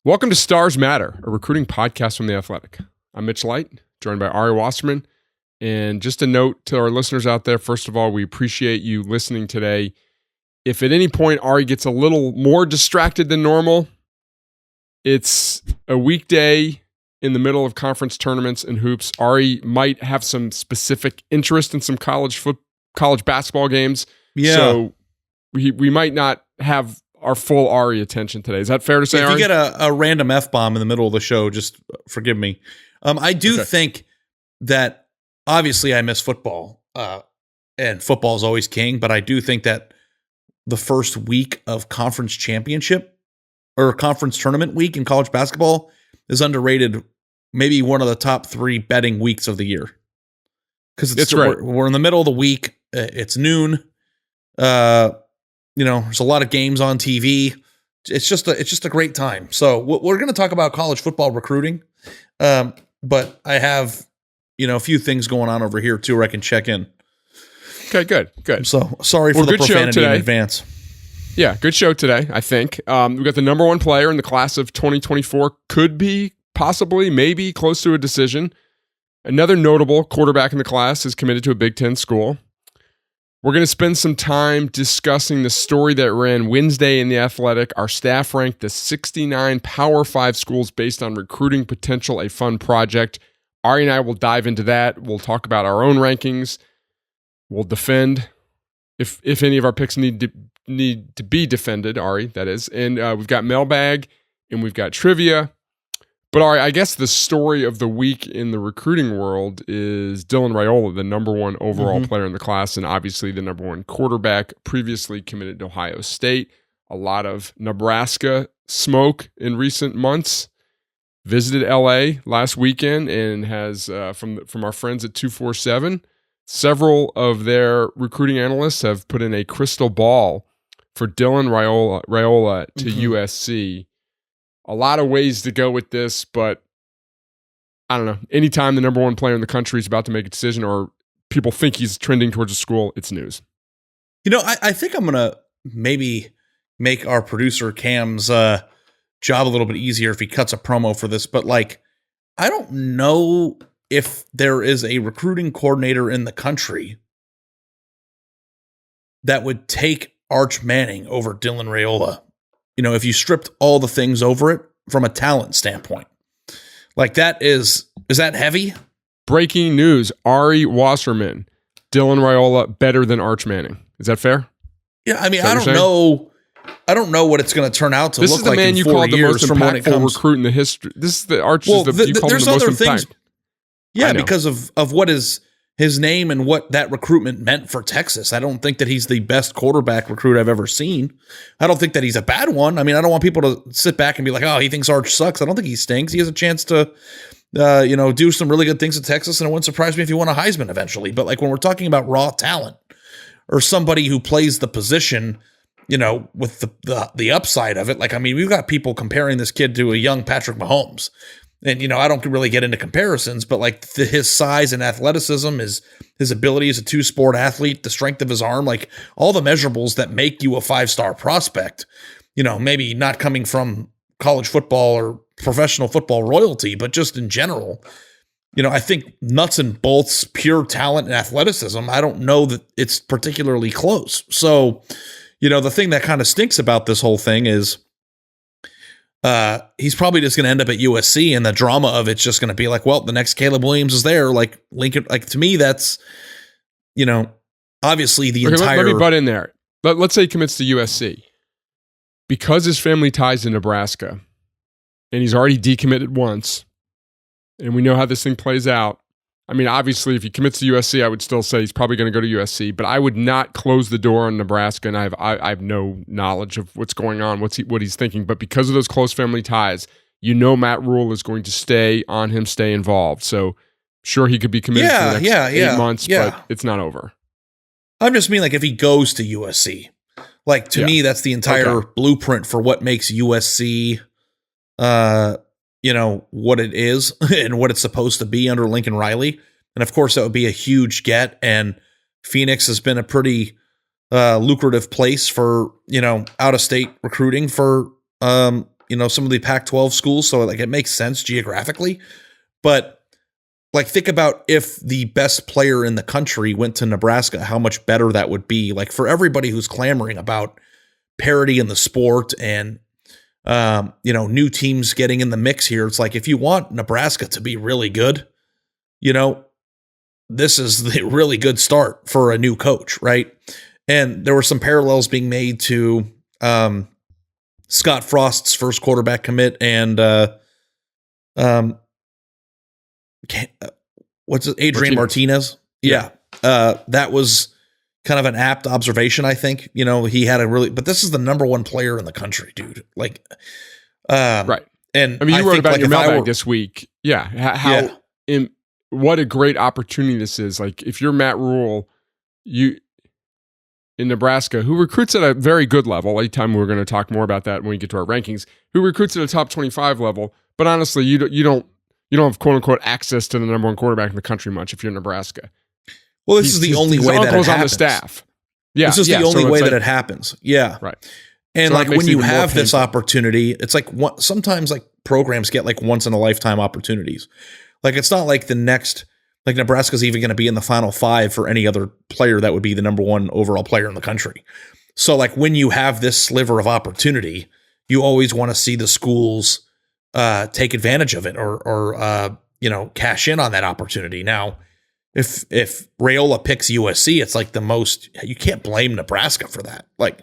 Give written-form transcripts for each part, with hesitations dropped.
Welcome to Stars Matter, a recruiting podcast from The Athletic. I'm Mitch Light, joined by Ari Wasserman. And just a note to our listeners out there, first of all, we appreciate you listening today. If at any point Ari gets a little more distracted than normal, it's a weekday in the middle of conference tournaments and hoops. Ari might have some specific interest in some college basketball games. Yeah. So we might not have our full Ari attention today. Is that fair to say, If Ari? you get a random F-bomb in the middle of the show, just forgive me. I do think that obviously I miss football, and football is always king, but I do think that the first week of conference championship or conference tournament week in college basketball is underrated, maybe one of the top 3 betting weeks of the year. Because we're in the middle of the week. It's noon. There's a lot of games on TV. It's just a great time. So we're going to talk about college football recruiting. But I have, a few things going on over here too, where I can check in. Okay, good. So sorry for the profanity in advance. Yeah, good show today, I think. We've got the number 1 player in the class of 2024, could be, possibly, maybe close to a decision. Another notable quarterback in the class is committed to a Big Ten school. We're going to spend some time discussing the story that ran Wednesday in The Athletic. Our staff ranked the 69 Power 5 schools based on recruiting potential, a fun project. Ari and I will dive into that. We'll talk about our own rankings. We'll defend if any of our picks need to be defended, Ari, that is. And we've got mailbag and we've got trivia. But Ari, I guess the story of the week in the recruiting world is Dylan Raiola, the number 1 overall player in the class, and obviously the number 1 quarterback, previously committed to Ohio State. A lot of Nebraska smoke in recent months. Visited LA last weekend and has, from our friends at 247, several of their recruiting analysts have put in a crystal ball for Dylan Raiola to USC. A lot of ways to go with this, but I don't know. Anytime the number 1 player in the country is about to make a decision or people think he's trending towards a school, it's news. I think I'm going to maybe make our producer Cam's job a little bit easier if he cuts a promo for this, but I don't know if there is a recruiting coordinator in the country that would take Arch Manning over Dylan Raiola. If you stripped all the things over it from a talent standpoint, is that heavy? Breaking news: Ari Wasserman, Dylan Raiola better than Arch Manning. Is that fair? Yeah, I mean, I don't know what it's going to turn out to this look like in 4 years. This is the man you called the most impactful recruit in the history. This is the Arch. You called him the most impactful. Yeah, because of what is his name and what that recruitment meant for Texas. I don't think that he's the best quarterback recruit I've ever seen. I don't think that he's a bad one. I mean, I don't want people to sit back and be like, oh, he thinks Arch sucks. I don't think he stinks. He has a chance to, do some really good things at Texas, and it wouldn't surprise me if he won a Heisman eventually. But when we're talking about raw talent or somebody who plays the position, with the upside of it, we've got people comparing this kid to a young Patrick Mahomes. And, I don't really get into comparisons, but his size and athleticism, his ability as a 2-sport athlete, the strength of his arm, all the measurables that make you a 5-star prospect, maybe not coming from college football or professional football royalty, but just in general, I think nuts and bolts, pure talent and athleticism, I don't know that it's particularly close. So, the thing that kind of stinks about this whole thing is, he's probably just going to end up at USC, and the drama of it's just going to be the next Caleb Williams is there. Lincoln, to me, that's, obviously the entire. Let me butt in there. Let's say he commits to USC because his family ties to Nebraska, and he's already decommitted once, and we know how this thing plays out. I mean, obviously, if he commits to USC, I would still say he's probably going to go to USC, but I would not close the door on Nebraska, and I have no knowledge of what's going on, what he's thinking. But because of those close family ties, Matt Rule is going to stay involved. So, sure, he could be committed for the next 8 months, but it's not over. I'm just mean if he goes to USC, me, that's the entire blueprint for what makes USC, what it is and what it's supposed to be under Lincoln Riley. And of course, that would be a huge get. And Phoenix has been a pretty lucrative place for, out of state recruiting for, some of the Pac-12 schools. So like it makes sense geographically, but like think about if the best player in the country went to Nebraska, how much better that would be. Like for everybody who's clamoring about parity in the sport and, new teams getting in the mix here. It's like, if you want Nebraska to be really good, this is the really good start for a new coach. Right. And there were some parallels being made to, Scott Frost's first quarterback commit and, what's it? Adrian Martinez. Yeah. That was kind of an apt observation. I think, he had but this is the number one player in the country, dude. Like, right. And I mean, you wrote about your mailbag this week. Yeah. What a great opportunity this is. Like if you're Matt Rule, in Nebraska, who recruits at a very good level. Anytime we're going to talk more about that when we get to our rankings, who recruits at a top 25 level. But honestly, you don't have quote unquote access to the number one quarterback in the country much if you're Nebraska. Well, this is the only way that it happens. On the staff. Yeah. This is the only way that it happens. Yeah. Right. And so like when you have this opportunity, it's like sometimes like programs get like once in a lifetime opportunities. Like it's not like like Nebraska's even going to be in the Final Five for any other player that would be the number one overall player in the country. So like when you have this sliver of opportunity, you always want to see the schools take advantage of it or cash in on that opportunity. Now, if Raiola picks USC, it's like you can't blame Nebraska for that. Like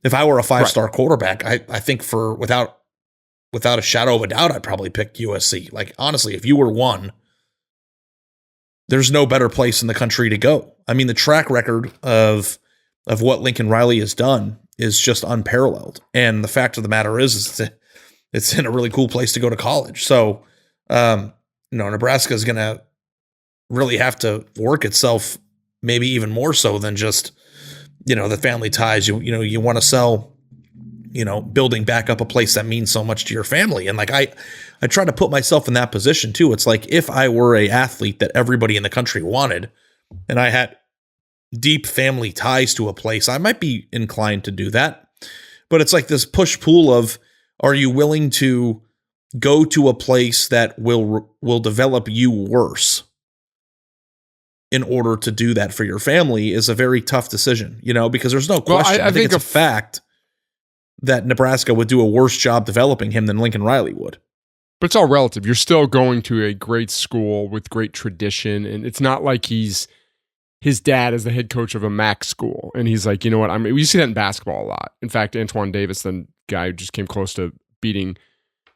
if I were a 5-star quarterback, I think without a shadow of a doubt, I'd probably pick USC. Like honestly, if you were one, there's no better place in the country to go. I mean, the track record of what Lincoln Riley has done is just unparalleled. And the fact of the matter is it's in a really cool place to go to college. So, Nebraska is going to really have to work itself maybe even more so than just, the family ties. You want to sell, building back up a place that means so much to your family. And like, I try to put myself in that position too. It's like if I were a athlete that everybody in the country wanted and I had deep family ties to a place, I might be inclined to do that. But it's like this push-pull of, are you willing to go to a place that will develop you worse in order to do that for your family is a very tough decision, because there's no question. I think it's a fact that Nebraska would do a worse job developing him than Lincoln Riley would. But it's all relative. You're still going to a great school with great tradition, and it's not like his dad is the head coach of a MAC school, and he's like, we see that in basketball a lot. In fact, Antoine Davis, the guy who just came close to beating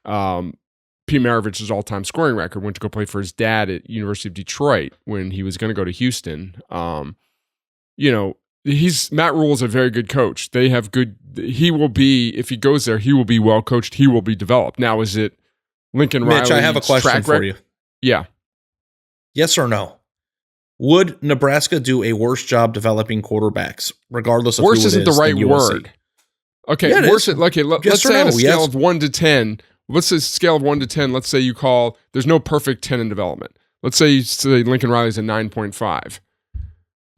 Pete Maravich's all-time scoring record, went to go play for his dad at University of Detroit when he was going to go to Houston. Matt Rule is a very good coach. He will be, if he goes there, he will be well coached. He will be developed. Now, is it Lincoln Riley? Mitch, I have a question for you. Yeah. Yes or no? Would Nebraska do a worse job developing quarterbacks, regardless of worse who it isn't is, the right than USC? Word. Okay, Yeah, worse. Okay, let's say on a scale of 1 to 10. Let's say scale of 1 to 10. Let's say there's no perfect 10 in development. Let's say Lincoln Riley's a 9.5.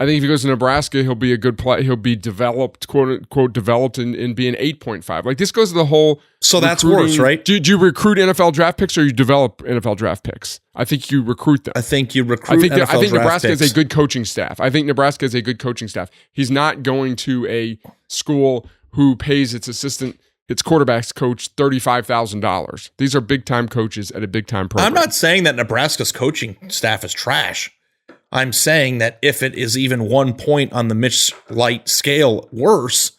I think if he goes to Nebraska, he'll be a good player. He'll be developed, quote unquote, developed and be an 8.5. Like this goes to the whole. So that's worse, right? Do you recruit NFL draft picks or you develop NFL draft picks? I think you recruit them. I think you recruit. I think Nebraska has a good coaching staff. He's not going to a school who pays its quarterback's coach $35,000. These are big time coaches at a big time program. I'm not saying that Nebraska's coaching staff is trash. I'm saying that if it is even 1 point on the Mitch Light scale worse,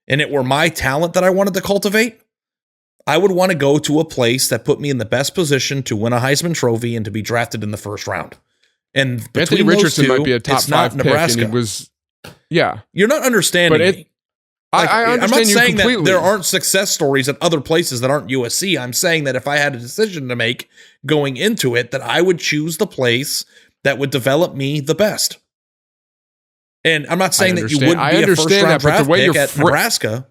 and it were my talent that I wanted to cultivate, I would want to go to a place that put me in the best position to win a Heisman Trophy and to be drafted in the first round. And Anthony Richardson might be a top 5 pick, and he was, yeah. You're not understanding me. I understand. I'm not saying that there aren't success stories at other places that aren't USC. I'm saying that if I had a decision to make going into it, that I would choose the place that would develop me the best. And I'm not saying that you wouldn't be a first-round draft pick at Nebraska.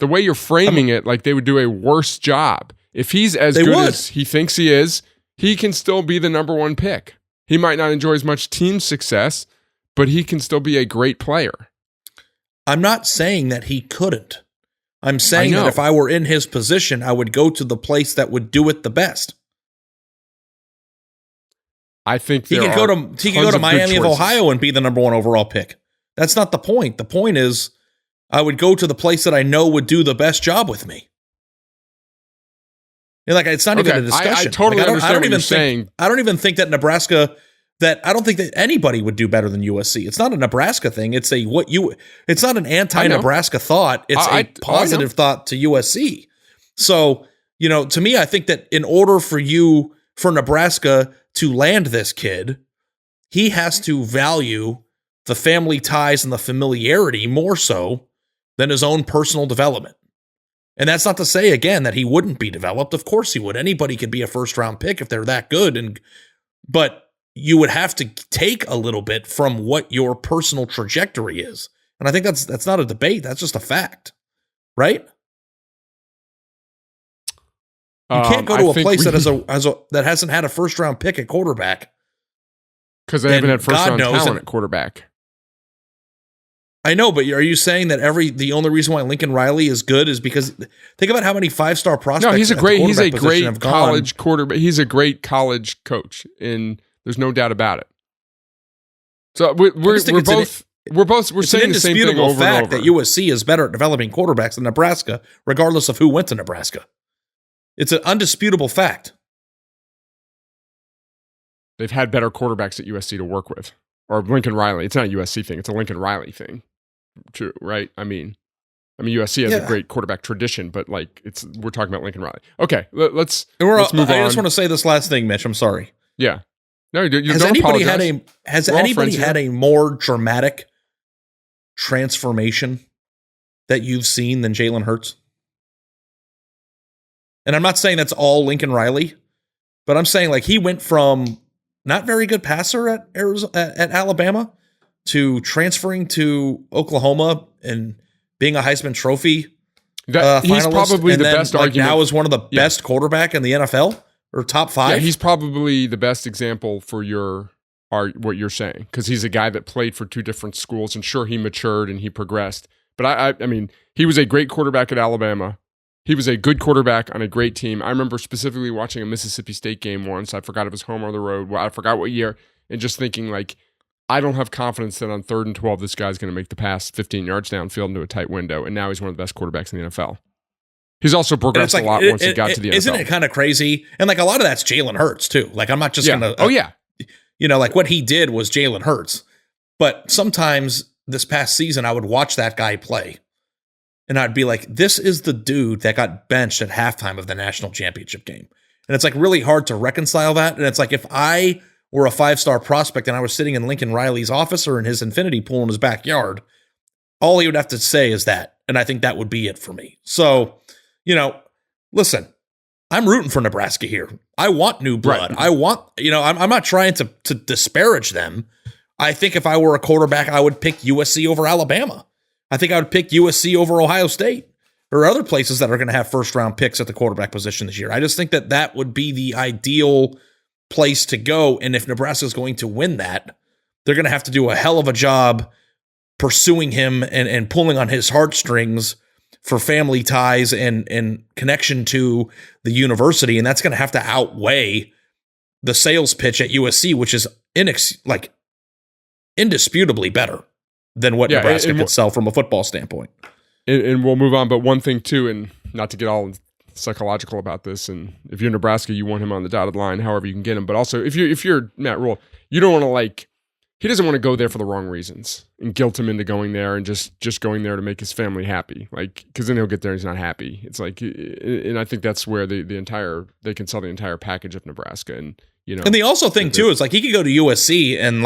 The way you're framing it, like they would do a worse job. If he's as good as he thinks he is, he can still be the number 1 pick. He might not enjoy as much team success, but he can still be a great player. I'm not saying that he couldn't. I'm saying that if I were in his position, I would go to the place that would do it the best. I think he could go to Miami of Ohio and be the number 1 overall pick. That's not the point. The point is I would go to the place that I know would do the best job with me. Like, it's not even a discussion. I totally understand what you're saying. I don't even think that Nebraska, I don't think that anybody would do better than USC. It's not a Nebraska thing. It's it's not an anti-Nebraska thought. It's a positive thought to USC. So, to me, I think that in order for Nebraska to land this kid, he has to value the family ties and the familiarity more so than his own personal development. And that's not to say, again, that he wouldn't be developed. Of course he would. Anybody could be a first-round pick if they're that good. But you would have to take a little bit from what your personal trajectory is. And I think that's not a debate. That's just a fact. Right? You can't go to a place that hasn't had a first-round pick at quarterback. Because they haven't had first-round talent at quarterback. I know, but are you saying that the only reason why Lincoln Riley is good is because think about how many 5-star prospects? No, he's a great college quarterback. He's a great college coach, and there's no doubt about it. So we're saying the same thing over fact and over. That USC is better at developing quarterbacks than Nebraska, regardless of who went to Nebraska. It's an undisputable fact. They've had better quarterbacks at USC to work with, or Lincoln Riley. It's not a USC thing; it's a Lincoln Riley thing. True, right? I mean, USC has a great quarterback tradition, but we're talking about Lincoln Riley. Okay, let's move on. I just want to say this last thing, Mitch. I'm sorry. Yeah. No, you has don't anybody apologize. Has anybody had a more dramatic transformation that you've seen than Jalen Hurts? And I'm not saying that's all Lincoln Riley, but I'm saying he went from not very good passer at Alabama to transferring to Oklahoma and being a Heisman Trophy finalist. He's probably the best argument. Now is one of the best quarterback in the NFL or top 5. Yeah, he's probably the best example for what you're saying, because he's a guy that played for 2 different schools, and sure, he matured and he progressed. But I mean, he was a great quarterback at Alabama. He was a good quarterback on a great team. I remember specifically watching a Mississippi State game once. I forgot if it was home or the road. I forgot what year. And just thinking, I don't have confidence that on 3rd and 12, this guy's going to make the pass 15 yards downfield into a tight window. And now he's one of the best quarterbacks in the NFL. He's also progressed a lot once he got to the NFL. Isn't it kind of crazy? And a lot of that's Jalen Hurts, too. I'm not just going to... Oh, yeah. What he did was Jalen Hurts. But sometimes this past season, I would watch that guy play. And I'd be like, this is the dude that got benched at halftime of the national championship game. And it's really hard to reconcile that. And it's if I were a 5-star prospect and I was sitting in Lincoln Riley's office or in his infinity pool in his backyard, all he would have to say is that. And I think that would be it for me. So, listen, I'm rooting for Nebraska here. I want new blood. Right. I want, I'm not trying to disparage them. I think if I were a quarterback, I would pick USC over Alabama. I think I would pick USC over Ohio State or other places that are going to have first-round picks at the quarterback position this year. I just think that would be the ideal place to go. And if Nebraska is going to win that, they're going to have to do a hell of a job pursuing him and pulling on his heartstrings for family ties and connection to the university. And that's going to have to outweigh the sales pitch at USC, which is indisputably better than what Nebraska could sell from a football standpoint. And we'll move on. But one thing, too, and not to get all psychological about this, and if you're Nebraska, you want him on the dotted line, however you can get him. But also, if you're Matt Rule, you don't want to he doesn't want to go there for the wrong reasons and guilt him into going there and just going there to make his family happy. Because then he'll get there and he's not happy. It's and I think that's where they can sell the entire package of Nebraska. And, and the also thing, too, is he could go to USC and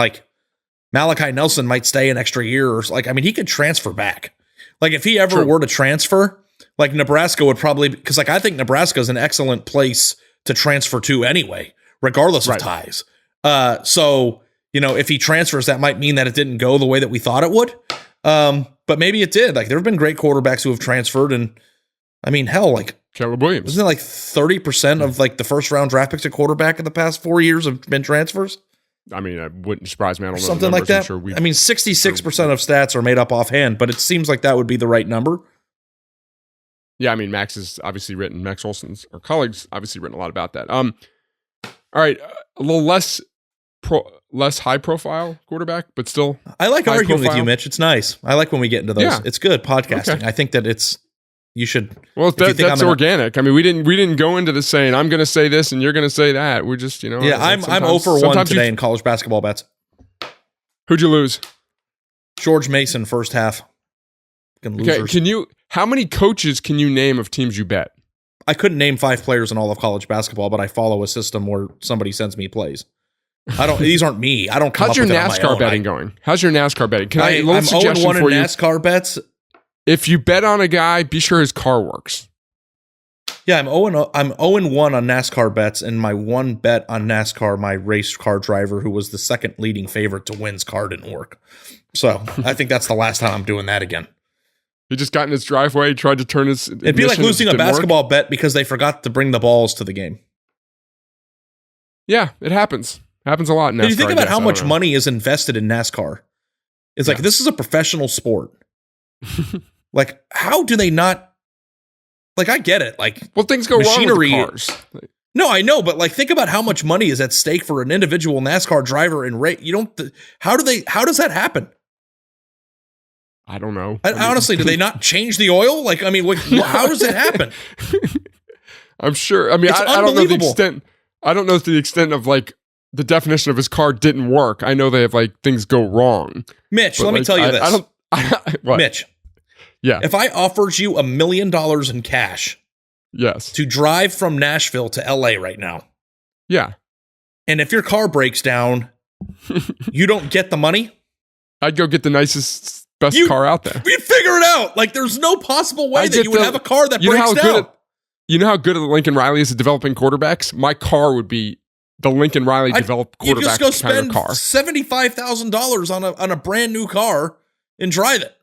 Malachi Nelson might stay an extra year or he could transfer back. If he ever were to transfer, Nebraska would probably, because I think Nebraska is an excellent place to transfer to anyway, regardless of ties. So, if he transfers, that might mean that it didn't go the way that we thought it would. But maybe it did. There have been great quarterbacks who have transferred, and hell, Caleb Williams. Isn't it 30% of the first round draft picks at quarterback in the past 4 years have been transfers? I wouldn't surprise me. I don't know something like that. 66% of stats are made up offhand, but it seems like that would be the right number. Yeah, I mean, Max Olson's, our colleagues, obviously written a lot about that. All right, a little less high profile quarterback, but still. I like arguing with you, Mitch. It's nice. I like when we get into those. Yeah. It's good podcasting. Okay. I think that you should. Well, that's organic. I mean, we didn't go into this saying I'm going to say this and you're going to say that. We're just, Yeah, I'm 0 for 1 today in college basketball bets. Who'd you lose? George Mason, first half. Okay, how many coaches can you name of teams you bet? I couldn't name 5 players in all of college basketball, but I follow a system where somebody sends me plays. These aren't me. I don't come How's up your with NASCAR betting going? How's your NASCAR betting? I'm 0-1 in NASCAR bets. If you bet on a guy, be sure his car works. Yeah, I'm 0-1 on NASCAR bets, and my one bet on NASCAR, my race car driver, who was the second leading favorite to win's car, didn't work. So I think that's the last time I'm doing that again. He just got in his driveway, tried to turn his. It'd be like losing a basketball bet because they forgot to bring the balls to the game. Yeah, it happens. Happens a lot in NASCAR. You think about how much money is invested in NASCAR. It's like, this is a professional sport. Like, how do they not? Like, I get it. Like, well, things go machinery, wrong with cars. No, I know, but like, think about how much money is at stake for an individual NASCAR driver and race. How does that happen? I don't know. Honestly, do they not change the oil? Like, I mean, how does it happen? I'm sure. I mean, I don't know the extent. I don't know to the extent of like the definition of his car didn't work. I know they have like things go wrong. Mitch, let me tell you this. What? Mitch. Yeah. If I offered you $1 million in cash, yes, to drive from Nashville to LA right now, yeah, and if your car breaks down, you don't get the money, I'd go get the nicest. Best car out there. We'd figure it out. Like, there's no possible way that you would have a car that breaks down. You know how good Lincoln Riley is at developing quarterbacks? My car would be the Lincoln Riley developed quarterback. You just go spend $75,000 on a brand new car and drive it.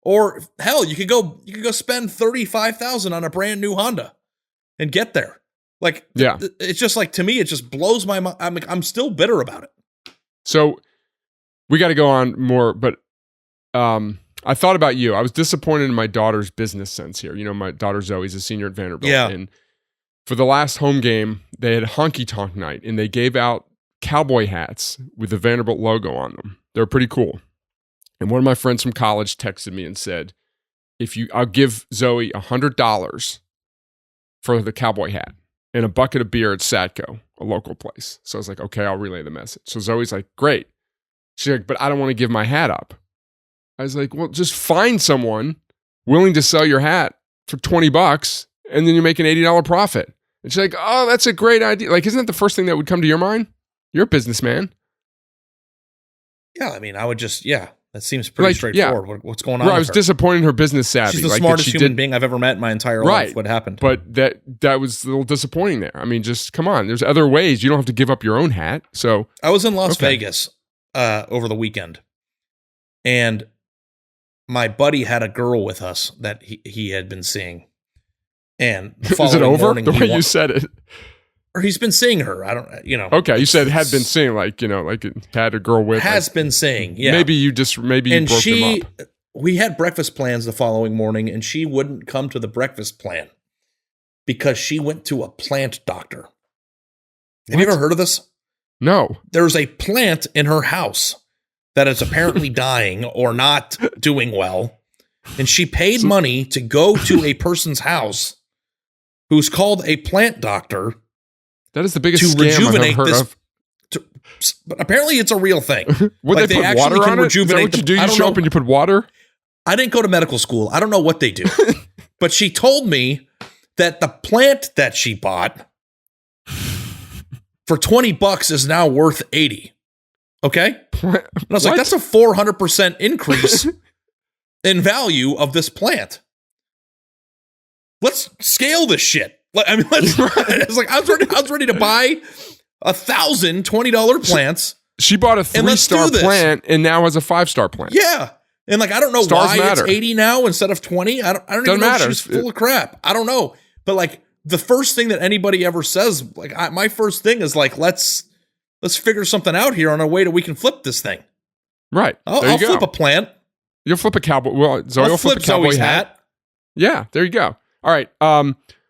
Or hell, you could go spend $35,000 on a brand new Honda and get there. Like, yeah, it's just like, to me, it just blows my mind. I'm still bitter about it. So we got to go on more, but I thought about you. I was disappointed in my daughter's business sense here. You know, my daughter Zoe's a senior at Vanderbilt. Yeah. And for the last home game, they had honky tonk night and they gave out cowboy hats with the Vanderbilt logo on them. They were pretty cool. And one of my friends from college texted me and said, I'll give Zoe $100 for the cowboy hat and a bucket of beer at Satco, a local place. So I was like, okay, I'll relay the message. So Zoe's like, great. She's like, but I don't want to give my hat up. I was like, well, just find someone willing to sell your hat for $20 and then you make an $80 profit. And she's like, oh, that's a great idea. Like, isn't that the first thing that would come to your mind? You're a businessman. Yeah, I mean, I would just, that seems pretty straightforward. Yeah. What's going on? I was disappointed in her business savvy. She's the smartest human being I've ever met in my entire life. What happened? But that was a little disappointing there. I mean, just come on. There's other ways. You don't have to give up your own hat. So I was in Las Vegas over the weekend, and my buddy had a girl with us that he had been seeing. And the is it over? Morning, the way you said it. Or he's been seeing her. I don't, Okay, you said had been seeing, like, like it had a girl with. Has been seeing, yeah. Maybe you broke them up. We had breakfast plans the following morning, and she wouldn't come to the breakfast plan because she went to a plant doctor. Have you ever heard of this? No. There's a plant in her house that is apparently dying or not doing well. And she paid money to go to a person's house who's called a plant doctor. That is the biggest scam I've ever heard of. But apparently it's a real thing. Would they put water on it? Is that what you do? You show up and you put water? I didn't go to medical school. I don't know what they do. But she told me that the plant that she bought for $20 is now worth $80. Okay? And I was like, that's a 400% increase in value of this plant. Let's scale this shit. I mean, it's like I was ready to buy 1,000 $20 plants. She bought a 3-star plant and now has a 5-star plant. Yeah. And like, I don't know why it's 80 now instead of 20. I don't even know if she's full of crap. I don't know. But like, the first thing that anybody ever says, like, my first thing is like, let's figure something out here on a way that we can flip this thing. Right. I'll flip a plant. You'll flip a cowboy. Well, Zoe will flip a cowboy hat. Yeah, there you go. All right.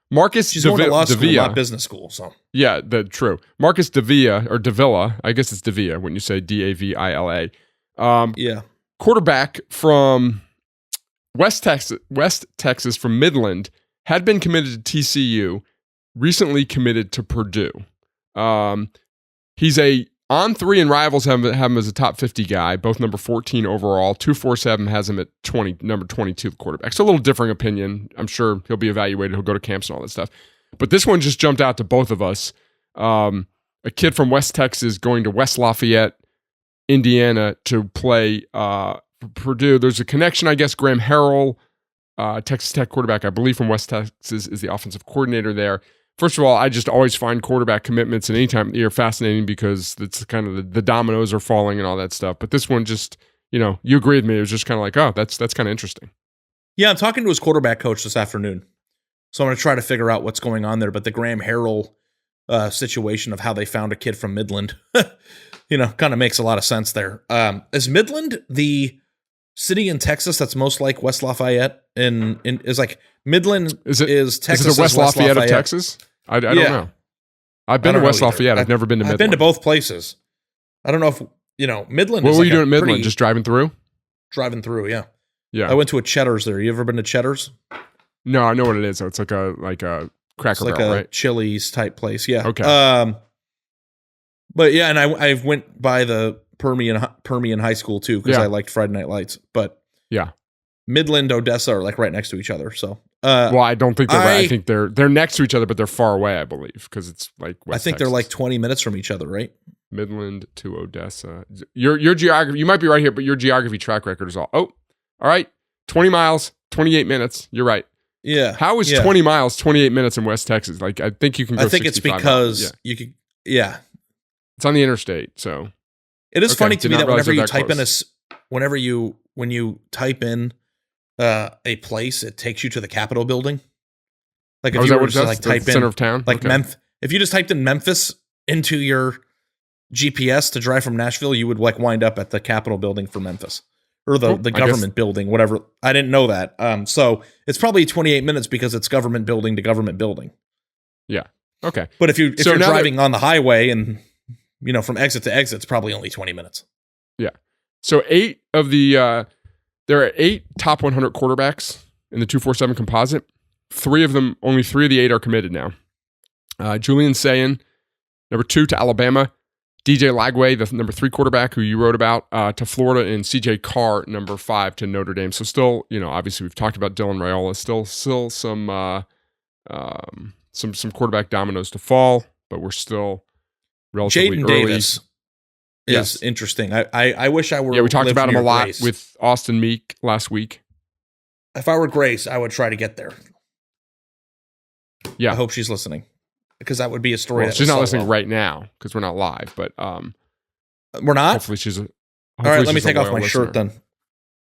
Marcus She's going to law school, not business school. So yeah, true. Marcus Davila. I guess it's Davila when you say Davila. Yeah, quarterback from West Texas from Midland, had been committed to TCU, recently committed to Purdue. He's on 3 and Rivals have him as a top 50 guy, both number 14 overall. 247 has him at number 22 quarterback. So a little differing opinion. I'm sure he'll be evaluated. He'll go to camps and all that stuff. But this one just jumped out to both of us. A kid from West Texas going to West Lafayette, Indiana to play Purdue. There's a connection, I guess. Graham Harrell, Texas Tech quarterback, I believe from West Texas, is the offensive coordinator there. First of all, I just always find quarterback commitments and anytime you're fascinating because it's kind of the dominoes are falling and all that stuff. But this one just, you agree with me. It was just kind of like, oh, that's kind of interesting. Yeah, I'm talking to his quarterback coach this afternoon. So I'm going to try to figure out what's going on there. But the Graham Harrell situation of how they found a kid from Midland, kind of makes a lot of sense there. Is Midland the city in Texas that's most like West Lafayette? Is like Midland is Texas? Is it the West Lafayette of Texas? I don't know. I've been to West Lafayette. I've never been to Midland. I've been to both places. I don't know if Midland. What were you doing at Midland? Just driving through? Driving through, yeah. Yeah. I went to a Cheddar's there. You ever been to Cheddar's? No, I know what it is. It's like a Cracker Barrel, right? Chili's type place. Yeah. Okay. But yeah, and I went by the Permian High School too because I liked Friday Night Lights. But yeah, Midland, Odessa are like right next to each other. So well, I don't think they're right. I think they're next to each other, but they're far away. I believe because it's like West I think Texas. They're like 20 minutes from each other, right? Midland to Odessa. Your geography, you might be right here, but your geography track record is all right. 20 miles, 28 minutes. You're right. Yeah. How is 20 miles, 28 minutes in West Texas? Like I think you can go. I think it's because you could. Yeah. It's on the interstate, so it is funny to me that whenever you type in when you type in a place, it takes you to the Capitol building. Like if you were to like type in center of town, like if you just typed in Memphis into your GPS to drive from Nashville, you would like wind up at the Capitol building for Memphis or the government building, whatever. I didn't know that. So it's probably 28 minutes because it's government building to government building. Yeah. Okay. But if you're driving on the highway and from exit to exit, it's probably only 20 minutes. Yeah. So there are 8 top 100 quarterbacks in the 247 composite. Only 3 of the 8 are committed now. Julian Sayin, number 2 to Alabama. DJ Lagway, the number 3 quarterback who you wrote about, to Florida, and CJ Carr, number 5 to Notre Dame. So still, obviously we've talked about Dylan Raiola. Still some quarterback dominoes to fall, but we're still relatively Jaden early. Davis is interesting. I wish I were. Yeah, we talked about him a lot Grace. with Austin Meek last week. If I were Grace, I would try to get there. Yeah, I hope she's listening because that would be a story. Well, she's not listening right now because we're not live, but we're not. Hopefully she's. All right, let me take off my shirt then.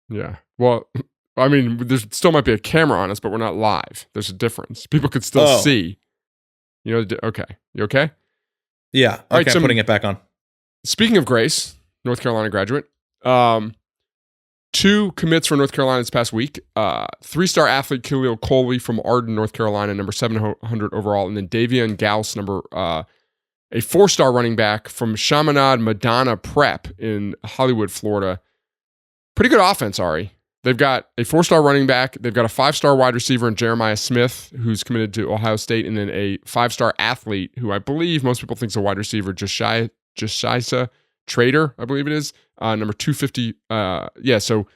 Yeah. Well, I mean, there still might be a camera on us, but we're not live. There's a difference. People could still see. Okay. You okay? Yeah. Okay, right, I'm putting it back on. Speaking of Grace, North Carolina graduate, 2 commits for North Carolina this past week. 3-star athlete Khalil Coley from Arden, North Carolina, number 700 overall, and then Davian Gauss, a 4-star running back from Chaminade Madonna Prep in Hollywood, Florida. Pretty good offense, Ari. They've got a 4-star running back. They've got a 5-star wide receiver in Jeremiah Smith, who's committed to Ohio State, and then a 5-star athlete who I believe most people think is a wide receiver, Josiah Trader, I believe it is, number 250. So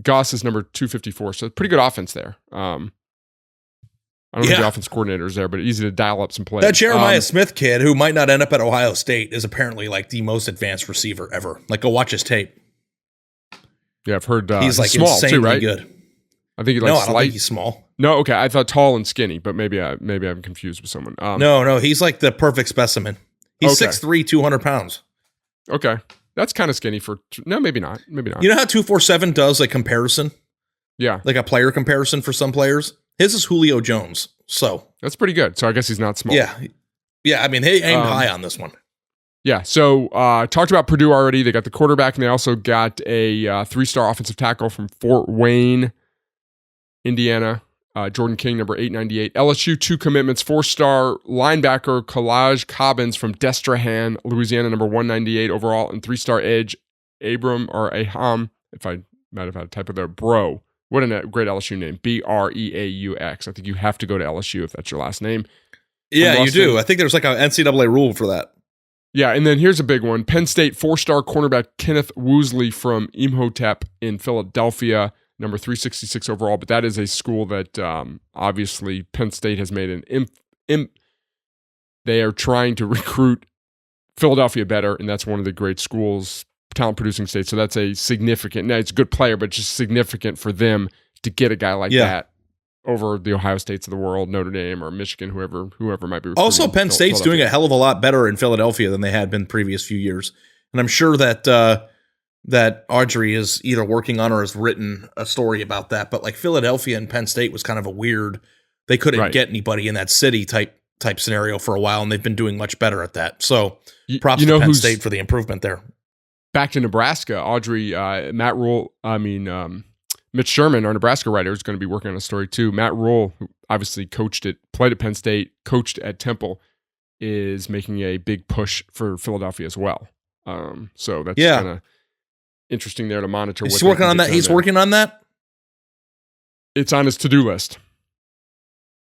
Goss is number 254. So pretty good offense there. I don't know if the offense coordinator is there, but easy to dial up some plays. That Jeremiah Smith kid, who might not end up at Ohio State, is apparently like the most advanced receiver ever. Like, go watch his tape. Yeah, I've heard he's like small insanely too, right? good. I think he's I don't think he's small. No, okay. I thought tall and skinny, but maybe I'm confused with someone. No, he's like the perfect specimen. He's 6'3", 200 pounds. Okay, that's kind of skinny for. No, maybe not. Maybe not. You know how 247 does a comparison? Yeah, like a player comparison for some players. His is Julio Jones, so that's pretty good. So I guess he's not small. Yeah. I mean, he aimed high on this one. Yeah, so talked about Purdue already. They got the quarterback, and they also got a 3-star offensive tackle from Fort Wayne, Indiana. Jordan King, number 898. LSU, 2 commitments, 4-star linebacker Kalaj Cobbins from Destrehan, Louisiana, number 198 overall, and 3-star edge Aham, if I might have had a typo there, Bro. What a great LSU name, Breaux. I think you have to go to LSU if that's your last name. Yeah, you do. I think there's like an NCAA rule for that. Yeah, and then here's a big one. Penn State 4-star cornerback Kenneth Woosley from Imhotep in Philadelphia, number 366 overall. But that is a school that obviously Penn State has made they are trying to recruit Philadelphia better, and that's one of the great schools, talent-producing states. So that's a significant, now it's a good player, but just significant for them to get a guy like that over the Ohio States of the world, Notre Dame or Michigan, whoever might be recruiting. Also, Penn State's doing a hell of a lot better in Philadelphia than they had been previous few years. And I'm sure that that Audrey is either working on or has written a story about that. But like Philadelphia and Penn State was kind of a weird, they couldn't get anybody in that city type scenario for a while, and they've been doing much better at that. So props to Penn State for the improvement there. Back to Nebraska, Audrey, Mitch Sherman, our Nebraska writer, is going to be working on a story too. Matt Rule, who obviously played at Penn State, coached at Temple, is making a big push for Philadelphia as well. So that's kind of interesting there to monitor. He's working on that. He's working on that. It's on his to-do list.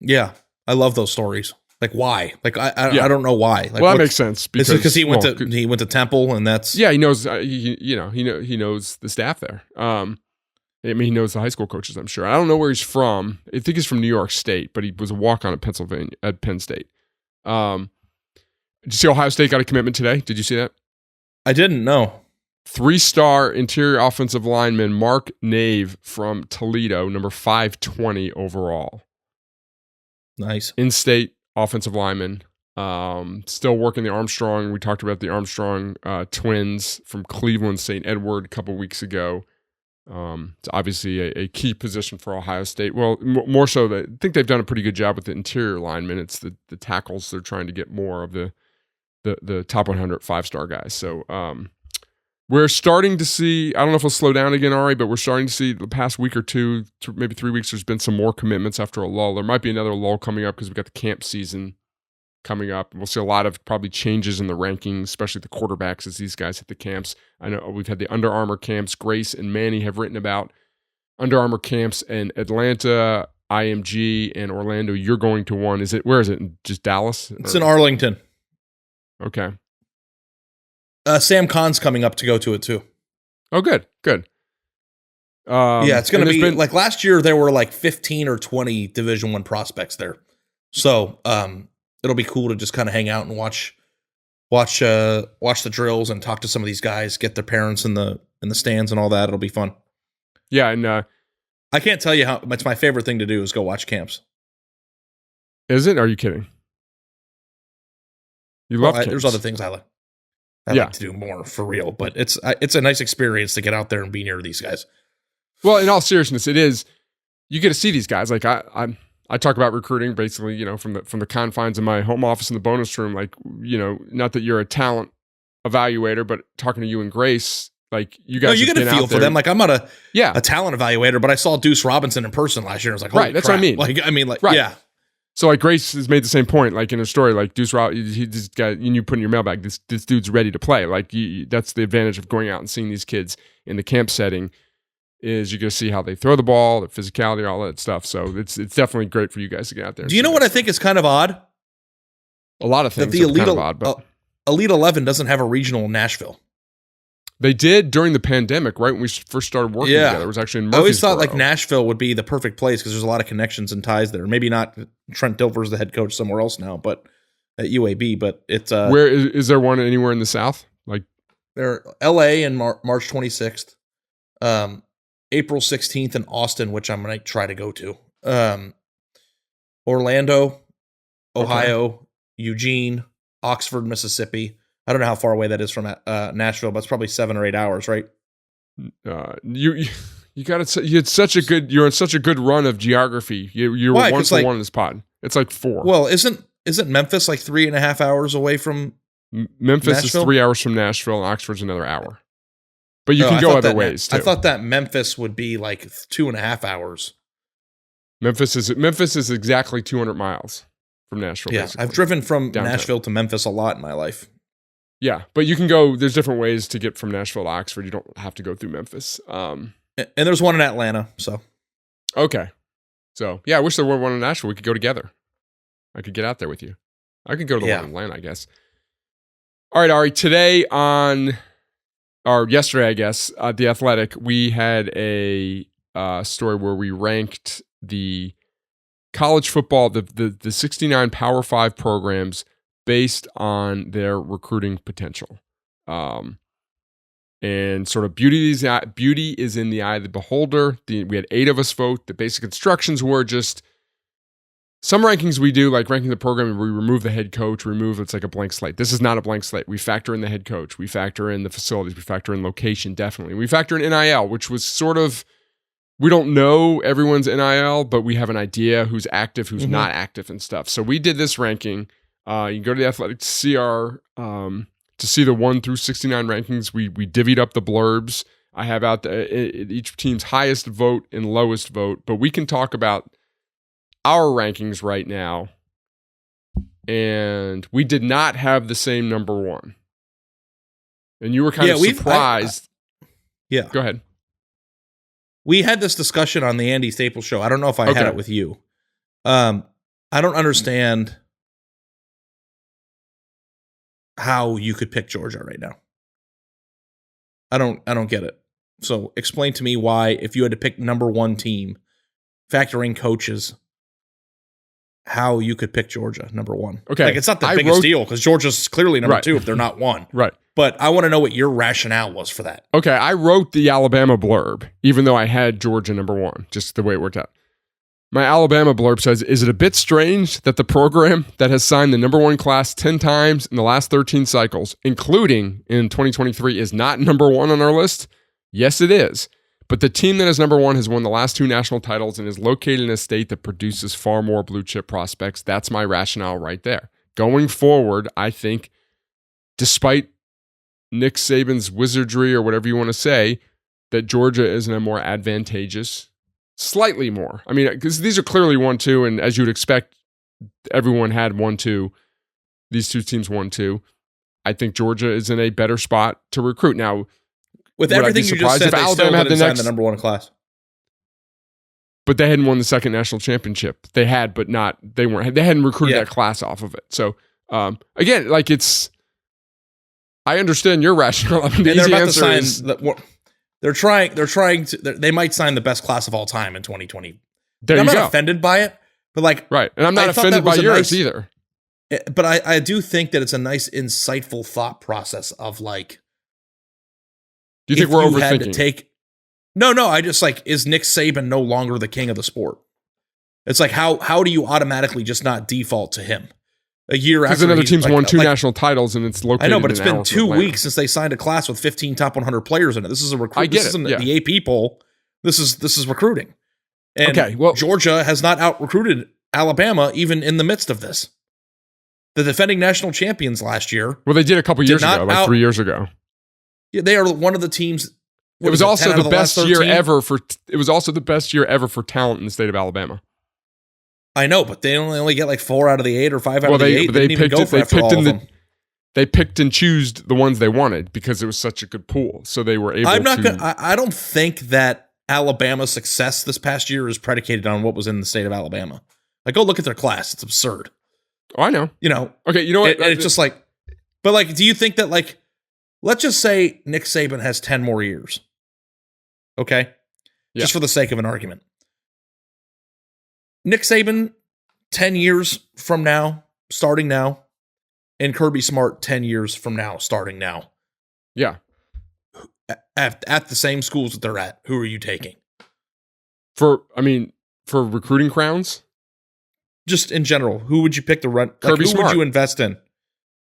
Yeah, I love those stories. Like why? Like I don't know why. Like, well, that makes sense because he went to Temple, and that's he knows. He knows the staff there. I mean, he knows the high school coaches, I'm sure. I don't know where he's from. I think he's from New York State, but he was a walk-on at Penn State. Did you see Ohio State got a commitment today? Did you see that? I didn't know. 3-star interior offensive lineman Mark Nave from Toledo, number 520 overall. Nice. In-state offensive lineman. Still working the Armstrong. We talked about the Armstrong twins from Cleveland St. Edward a couple weeks ago. It's obviously a key position for Ohio State. Well, more so that I think they've done a pretty good job with the interior linemen. It's the tackles they're trying to get more of the top 100 5-star guys. So we're starting to see, I don't know if it'll slow down again, Ari, but we're starting to see the past week or two, maybe 3 weeks, there's been some more commitments after a lull. There might be another lull coming up because we've got the camp season coming up. We'll see a lot of probably changes in the rankings, especially the quarterbacks as these guys hit the camps. I know we've had the Under Armour camps. Grace and Manny have written about Under Armour camps in Atlanta, IMG, and Orlando. You're going to one. Where is it? Just Dallas? It's in Arlington. Okay. Sam Kahn's coming up to go to it too. Oh, good. It's going to be like last year. There were like 15 or 20 Division I prospects there. So, it'll be cool to just kind of hang out and watch the drills and talk to some of these guys, get their parents in the stands and all that. It'll be fun. Yeah, and I can't tell you how much my favorite thing to do is go watch camps. Is it? Are you kidding? You love camps. There's other things I like to do more for real, but it's a nice experience to get out there and be near these guys. Well, in all seriousness, it is. You get to see these guys. Like I talk about recruiting basically, from the confines of my home office in the bonus room. Like, not that you're a talent evaluator, but talking to you and Grace, like you guys. No, you get a feel for them. Like I'm not a talent evaluator, but I saw Deuce Robinson in person last year. I was like, holy that's crap. what I mean. Right. Yeah. So like Grace has made the same point, like in her story, like Deuce Robinson, he just got, you put in your mailbag, this dude's ready to play. Like that's the advantage of going out and seeing these kids in the camp setting. Is you're going to see how they throw the ball, the physicality, all that stuff. So it's definitely great for you guys to get out there. Do you know what I think is kind of odd? A lot of things that the are kind of odd, but Elite 11 doesn't have a regional in Nashville. They did during the pandemic, right when we first started working together. It was actually in Murfreesboro. I always thought like Nashville would be the perfect place because there's a lot of connections and ties there. Maybe not Trent Dilfer's the head coach somewhere else now, but at UAB. But it's where is there one anywhere in the South? Like there, LA in March 26th. April 16th in Austin, which I'm going to try to go to. Orlando, Ohio, Eugene, Oxford, Mississippi. I don't know how far away that is from Nashville, but it's probably 7 or 8 hours, right? You got to. You're on such a good run of geography. You're one for one in this pod. It's like 4. Well, isn't Memphis like 3.5 hours away from Memphis? Nashville? Is 3 hours from Nashville, and Oxford's another hour. But you can go other ways too. I thought that Memphis would be like 2.5 hours. Memphis is exactly 200 miles from Nashville. Yeah, basically. I've driven from Downtown. Nashville to Memphis a lot in my life. Yeah, but you can go. There's different ways to get from Nashville to Oxford. You don't have to go through Memphis. And there's one in Atlanta. So Okay. So yeah, I wish there were one in Nashville. We could go together. I could get out there with you. I could go to the one in Atlanta, I guess. All right, Ari. Yesterday, I guess, at The Athletic, we had a story where we ranked the college football, the 69 Power 5 programs based on their recruiting potential. And sort of beauty is in the eye of the beholder. We had 8 of us vote. The basic instructions were just some rankings we do, like ranking the program, we remove the head coach, it's like a blank slate. This is not a blank slate. We factor in the head coach. We factor in the facilities. We factor in location, definitely. We factor in NIL, which was sort of, we don't know everyone's NIL, but we have an idea who's active, who's not active and stuff. So we did this ranking. You can go to The Athletic to see to see the 1 through 69 rankings. We divvied up the blurbs. I have out each team's highest vote and lowest vote, but we can talk about our rankings right now. And we did not have the same number 1. And you were kind of surprised. Yeah. Go ahead. We had this discussion on the Andy Staples show. I don't know if I had it with you. I don't understand how you could pick Georgia right now. I don't get it. So explain to me why, if you had to pick number 1 team, factoring coaches, how you could pick Georgia number 1. Okay. Like, it's not the biggest deal because Georgia's clearly number 2 if they're not 1. Right. But I want to know what your rationale was for that. Okay, I wrote the Alabama blurb, even though I had Georgia number 1, just the way it worked out. My Alabama blurb says, is it a bit strange that the program that has signed the number 1 class 10 times in the last 13 cycles, including in 2023, is not number 1 on our list? Yes, it is. But the team that is number 1 has won the last 2 national titles and is located in a state that produces far more blue chip prospects. That's my rationale right there. Going forward, I think, despite Nick Saban's wizardry or whatever you want to say, that Georgia is in a more advantageous, slightly more. I mean, because these are clearly 1-2, and as you'd expect, everyone had 1-2. These 2 teams 1-2. I think Georgia is in a better spot to recruit. Now, with everything you just said, they still didn't sign the number 1 class. But they hadn't won the second national championship. They had, but not, they hadn't recruited that class off of it. So, again, like I understand your rationale. I mean, the easy answer is they're trying to. They might sign the best class of all time in 2020. I'm not offended by it, but right, and I'm not offended by yours either. But I do think that it's a nice, insightful thought process of like. Do you think we're overthinking? No. I just is Nick Saban no longer the king of the sport? It's like how do you automatically just not default to him? A year after another team's won 2 national titles and it's located. I know, but it's in been 2 weeks since they signed a class with 15 top 100 players in it. This is a recruit. I get this it. isn't the AP poll. This is recruiting. And Georgia has not out recruited Alabama even in the midst of this. The defending national champions last year. Well, they did a couple years ago, like 3 years ago. Yeah, they are one of the teams. It was also the best year ever for. It was also the best year ever for talent in the state of Alabama. I know, but they only get like 4 out of the 8 or 5 out of the 8. They didn't even go for all of them. They picked and chose the ones they wanted because it was such a good pool. So they were able I don't think that Alabama's success this past year is predicated on what was in the state of Alabama. Like, go look at their class. It's absurd. Oh, I know. Okay, you know what? It's just like, but like, do you think that like, let's just say Nick Saban has 10 more years. Okay? Yeah. Just for the sake of an argument. Nick Saban, 10 years from now, starting now, and Kirby Smart, 10 years from now, starting now. Yeah. At the same schools that they're at, who are you taking? For recruiting crowns? Just in general, who would you pick to run? Kirby Smart. Who would you invest in?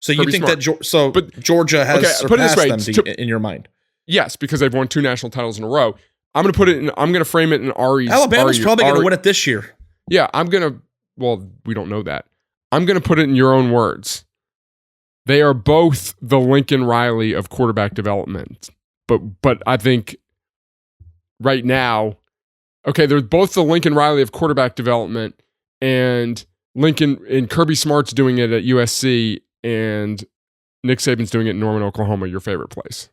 So Kirby you think Smart. But Georgia has surpassed them in your mind? Yes, because they've won 2 national titles in a row. I'm going to frame it in Ari's. Alabama's probably going to win it this year. Yeah, we don't know that. I'm going to put it in your own words. They are both the Lincoln Riley of quarterback development. But I think right now, Okay, they're both the Lincoln Riley of quarterback development, and Kirby Smart's doing it at USC, and Nick Saban's doing it in Norman, Oklahoma, your favorite place.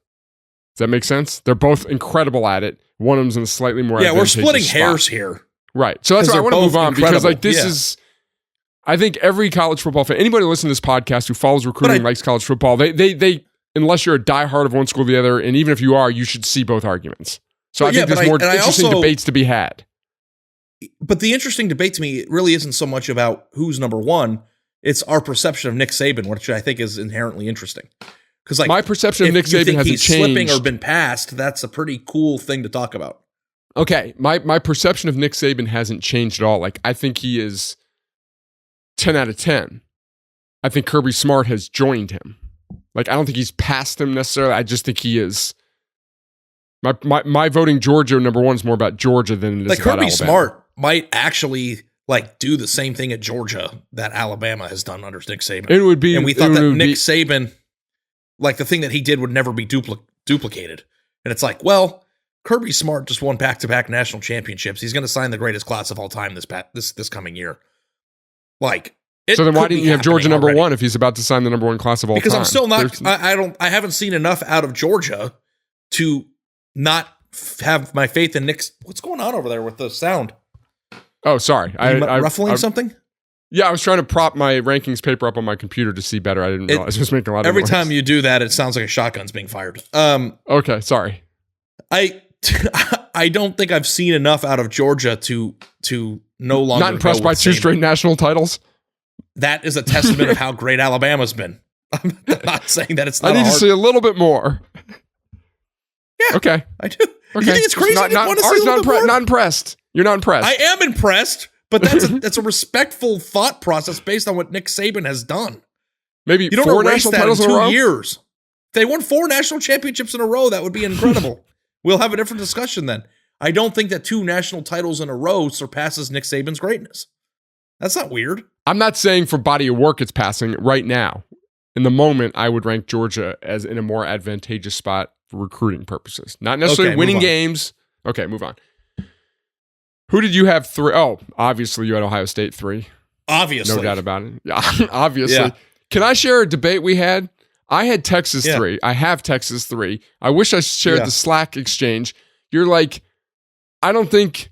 Does that make sense? They're both incredible at it. One of them's in a slightly more we're splitting spot. hairs here. Right. So that's why I want to move on because this yeah. is, I think every college football fan, anybody listening to this podcast who follows recruiting, likes college football, they unless you're a diehard of one school or the other, and even if you are, you should see both arguments. So I think there's more interesting debates to be had. But the interesting debate to me, it really isn't so much about who's number one. It's our perception of Nick Saban, which I think is inherently interesting. Because my perception of Nick Saban hasn't changed. Slipping or been passed, that's a pretty cool thing to talk about. Okay, my perception of Nick Saban hasn't changed at all. Like, I think he is 10 out of 10. I think Kirby Smart has joined him. Like, I don't think he's passed him necessarily. I just think he is. My voting Georgia number one is more about Georgia than it is about Alabama. Kirby Smart might actually do the same thing at Georgia that Alabama has done under Nick Saban. It would be, and we thought that Nick Saban, the thing that he did would never be duplicated. And it's like, well, Kirby Smart just won back-to-back national championships. He's going to sign the greatest class of all time this coming year. So then why didn't you have Georgia number one if he's about to sign the number one class of all time? Because I'm still not. I haven't seen enough out of Georgia to not have my faith in Nick's. What's going on over there with the sound? Oh, sorry. Ruffling something? Yeah, I was trying to prop my rankings paper up on my computer to see better. I didn't realize it was making a lot of noise. Every time you do that, it sounds like a shotgun's being fired. Okay, sorry. I don't think I've seen enough out of Georgia to no longer. Not impressed by two straight national titles. That is a testament of how great Alabama's been. I'm not saying that it's not. I need to see a little bit more. Yeah. Okay. I do. Okay. You think it's crazy? Not impressed. You're not impressed. I am impressed, but that's a respectful thought process based on what Nick Saban has done. Maybe you don't 4 national titles in 2 a row? years. If they won 4 national championships in a row, that would be incredible. We'll have a different discussion then. I don't think that 2 national titles in a row surpasses Nick Saban's greatness. That's not weird. I'm not saying for body of work it's passing right now. In the moment, I would rank Georgia as in a more advantageous spot for recruiting purposes. Not necessarily winning games. Okay, move on. Who did you have 3? Oh, obviously you had Ohio State 3. Obviously. No doubt about it. Yeah, obviously. Yeah. Can I share a debate we had? I had Texas 3. I have Texas 3. I wish I shared the Slack exchange. You're like, I don't think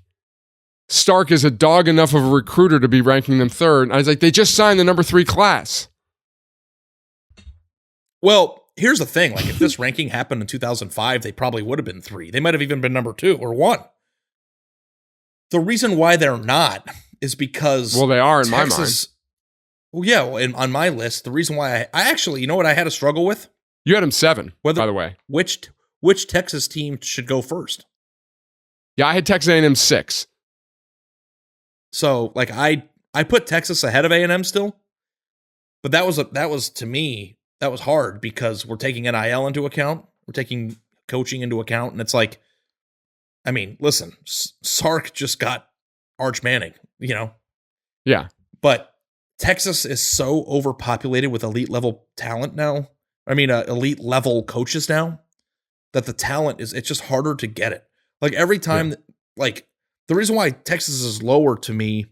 Stark is a dog enough of a recruiter to be ranking them 3rd. And I was like, they just signed the number 3 class. Well, here's the thing. If this ranking happened in 2005, they probably would have been 3. They might have even been number 2 or 1. The reason why they're not is because... Well, they are in my mind. Well, yeah, on my list, the reason why I actually, you know what I had a struggle with? You had them 7, by the way. Which Texas team should go first? Yeah, I had Texas A&M 6. So, I put Texas ahead of A&M still, but that was to me, that was hard because we're taking NIL into account, we're taking coaching into account, and it's listen, Sark just got Arch Manning, Yeah. But Texas is so overpopulated with elite level talent now. Elite level coaches now, that the talent it's just harder to get it. Every time, the reason why Texas is lower to me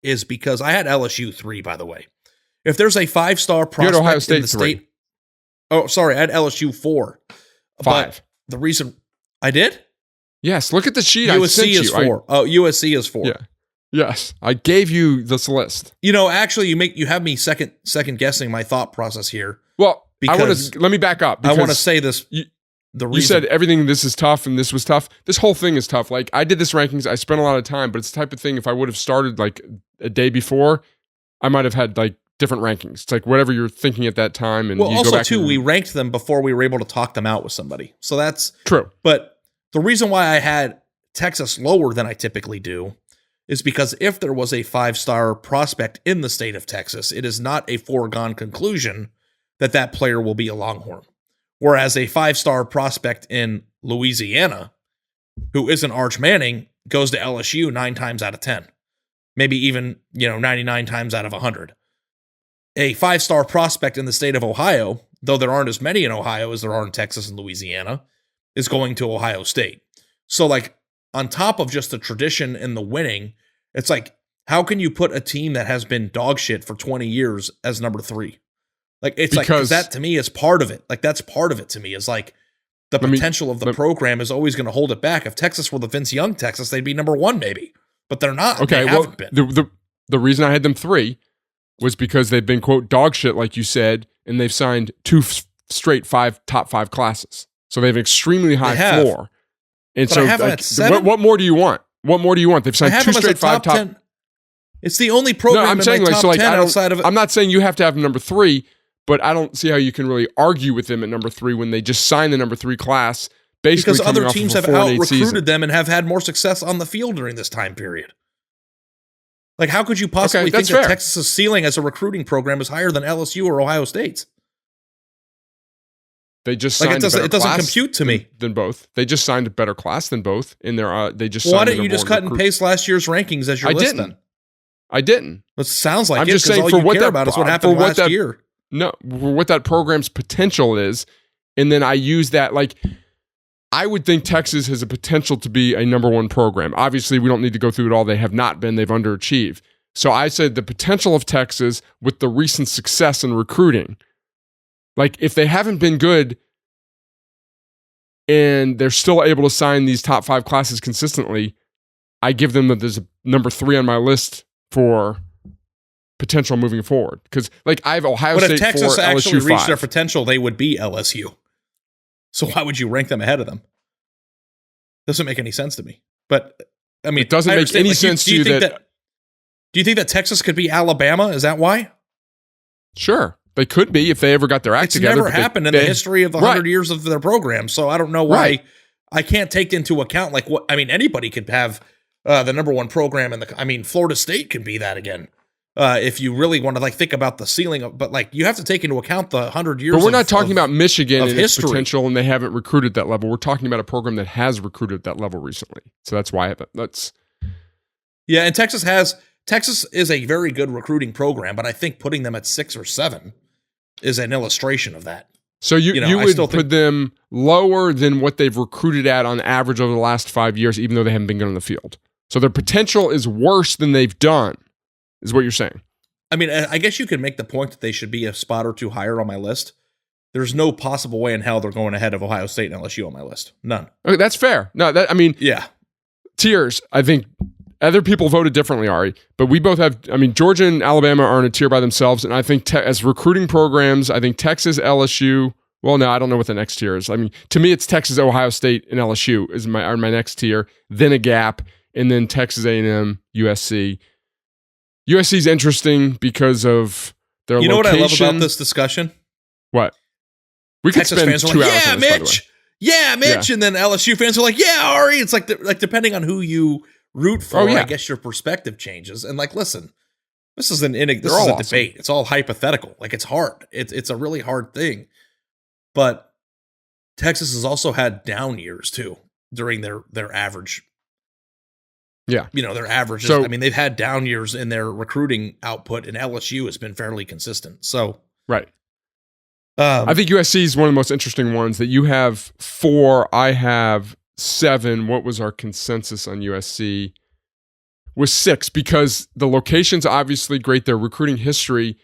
is because I had LSU 3, by the way. If there's a 5-star prospect Ohio State in the 3. state, oh, sorry, I had LSU 4. 5. But the reason I did? Yes, look at the sheet. USC is 4. USC is 4. Yeah. Yes, I gave you this list. Actually, you have me second guessing my thought process here. Well, let me back up. I want to say this. You said everything. This is tough, and this was tough. This whole thing is tough. I did this rankings. I spent a lot of time, but it's the type of thing. If I would have started a day before, I might have had different rankings. It's whatever you're thinking at that time. And also go back too, we ranked them before we were able to talk them out with somebody. So that's true. But the reason why I had Texas lower than I typically do is because if there was a 5-star prospect in the state of Texas, it is not a foregone conclusion that player will be a Longhorn. Whereas a 5-star prospect in Louisiana, who isn't Arch Manning, goes to LSU 9 times out of 10. Maybe even, 99 times out of 100. A 5-star prospect in the state of Ohio, though there aren't as many in Ohio as there are in Texas and Louisiana, is going to Ohio State. So on top of just the tradition and the winning, it's like, how can you put a team that has been dog shit for 20 years as number 3? Like, it's because that to me is part of it. Like, that's part of it to me is like the potential of the program is always going to hold it back. If Texas were the Vince Young Texas, they'd be number 1 maybe, but they're not. Okay, they haven't been. The reason I had them 3 was because they've been, quote, dog shit, like you said, and they've signed 2 straight top 5 classes. So they have an extremely high floor. And but so, I have them at 7. what more do you want? What more do you want? They've signed 2 straight 5 top 10. It's the only program I'm saying, in my top 10 outside of it. I'm not saying you have to have them number 3, but I don't see how you can really argue with them at number 3 when they just signed the number 3 class. Basically, because other teams have out-recruited them and have had more success on the field during this time period. Like, how could you possibly think that Texas's ceiling as a recruiting program is higher than LSU or Ohio State's? They just signed it doesn't compute to me than both. They just signed a better class than both in their. They just. Why didn't you just cut and paste last year's rankings as your list? I didn't. It sounds like I'm just saying for what about is what happened last year. No, for what that program's potential is, and then I use that like. I would think Texas has a potential to be a number 1 program. Obviously, we don't need to go through it all. They have not been. They've underachieved. So I said the potential of Texas with the recent success in recruiting. Like, if they haven't been good and they're still able to sign these top 5 classes consistently, I give them that there's a number 3 on my list for potential moving forward. Because, like, I have Ohio State 4, LSU 5. But if Texas actually reached their potential, they would be LSU. So why would you rank them ahead of them? Doesn't make any sense to me. But, I mean, it doesn't make any sense to you that... Do you think that Texas could be Alabama? Is that why? Sure. They could be if they ever got their act together. It's never happened in the history of the 100 years of their program. So I don't know why. Right. I can't take into account, like, what, I mean, anybody could have the number 1 program. Florida State could be that again. If you really want to like think about the ceiling of, but like you have to take into account the 100 years. But we're not talking about Michigan and its potential, and they haven't recruited that level. We're talking about a program that has recruited that level recently. So that's why yeah. And Texas is a very good recruiting program, but I think putting them at 6 or 7 is an illustration of that. So you would put them lower than what they've recruited at on average over the last 5 years, even though they haven't been good on the field. So their potential is worse than they've done. Is what you're saying. I mean, I guess you could make the point that they should be a spot or 2 higher on my list. There's no possible way in hell they're going ahead of Ohio State and LSU on my list. None. Okay, that's fair. No, yeah. Tiers, I think other people voted differently, Ari, but we both have, Georgia and Alabama are in a tier by themselves, and I think as recruiting programs, I think Texas, LSU, well, no, I don't know what the next tier is. To me, it's Texas, Ohio State, and LSU are my next tier, then a gap, and then Texas A&M, USC. USC is interesting because of their location. You know what I love about this discussion? What? We could spend 2 hours on this, Yeah, Mitch. Yeah. And then LSU fans are like, yeah, Ari. It's like depending on who you root for, I guess your perspective changes. And like, listen, this is a debate. It's all hypothetical. Like, it's hard. It's a really hard thing. But Texas has also had down years too during their average. Yeah. Their averages. So, they've had down years in their recruiting output, and LSU has been fairly consistent. So, right. I think USC is one of the most interesting ones that you have 4. I have 7. What was our consensus on USC? Was 6 because the location's obviously great. Their recruiting history,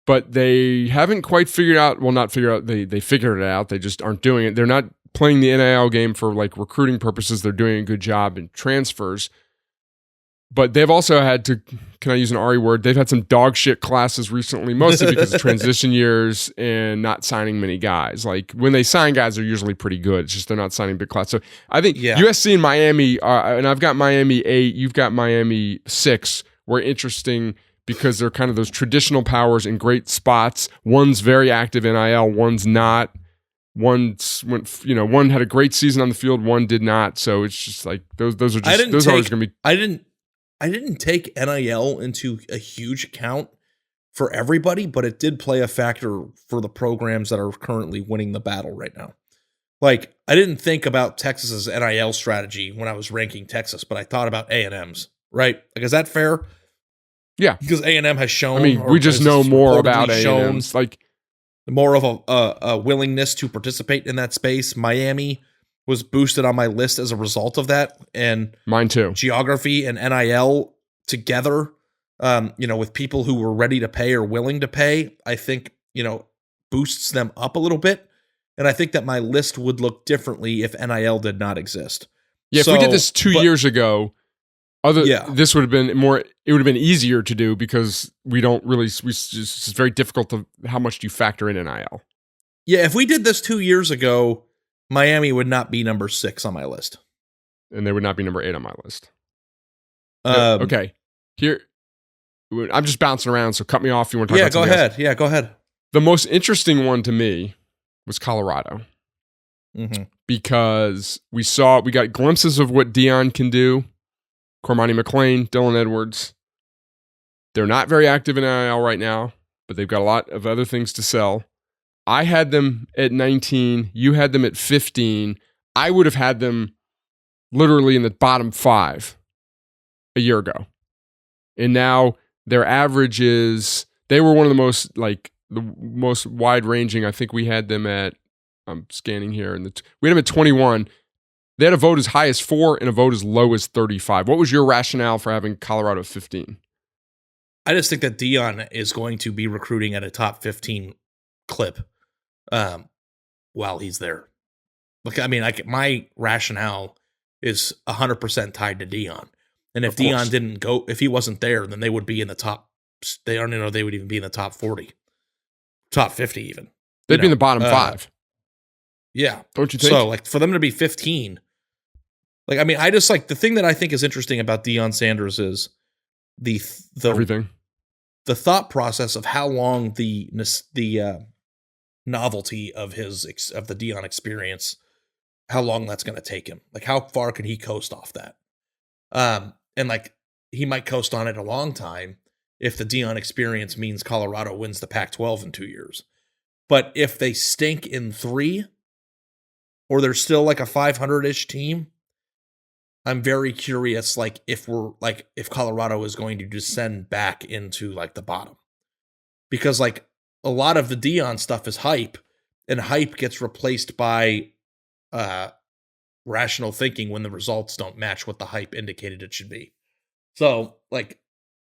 but they haven't quite figured out. Well, not figured out. They figured it out. They just aren't doing it. They're not playing the NIL game for like recruiting purposes. They're doing a good job in transfers. But they've also had to, can I use an Ari word? They've had some dog shit classes recently, mostly because of transition years and not signing many guys. Like when they sign guys, they're usually pretty good. It's just they're not signing big classes. So I think USC and Miami, and I've got Miami 8, you've got Miami 6, were interesting because they're kind of those traditional powers in great spots. One's very active NIL, one's not. One had a great season on the field, one did not. So it's just like those are always going to be. I didn't take NIL into a huge account for everybody, but it did play a factor for the programs that are currently winning the battle right now. Like, I didn't think about Texas's NIL strategy when I was ranking Texas, but I thought about A&M's, right? Like, is that fair? Yeah. Because A&M has shown... we just know more about A&M's. Like, more of a willingness to participate in that space. Miami was boosted on my list as a result of that. And mine too. Geography and NIL together, with people who were ready to pay or willing to pay, I think, boosts them up a little bit. And I think that my list would look differently if NIL did not exist. Yeah, if we did this 2 years ago, this would have been more. It would have been easier to do because we don't really. It's very difficult to how much do you factor in NIL. Yeah, if we did this 2 years ago, Miami would not be number 6 on my list, and they would not be number 8 on my list. Okay, here I'm just bouncing around, so cut me off if you want to talk about something else. Yeah, go ahead. The most interesting one to me was Colorado. Mm-hmm. Because we got glimpses of what Deion can do. Cormani McClain, Dylan Edwards. They're not very active in NIL right now, but they've got a lot of other things to sell. I had them at 19. You had them at 15. I would have had them literally in the bottom 5 a year ago. And now their average is, they were one of the most wide ranging. I think we had them at, I'm scanning here, and we had them at 21. They had a vote as high as 4 and a vote as low as 35. What was your rationale for having Colorado at 15? I just think that Deion is going to be recruiting at a top 15 clip while he's there. Look, I mean, my rationale is 100% tied to Deion. And if Deion didn't go, if he wasn't there, then they would be in the top. They would even be in the top 40, top 50 even. They'd be in the bottom 5. Yeah. Don't you think? So, for them to be 15, I just the thing that I think is interesting about Deion Sanders is the everything, the thought process of how long the novelty of the Deion experience, how long that's going to take him. How far can he coast off that? And he might coast on it a long time if the Deion experience means Colorado wins the Pac-12 in 2 years. But if they stink in 3, or they're still a 500-ish team, I'm very curious, if Colorado is going to descend back into the bottom, because a lot of the Deion stuff is hype, and hype gets replaced by rational thinking when the results don't match what the hype indicated it should be. So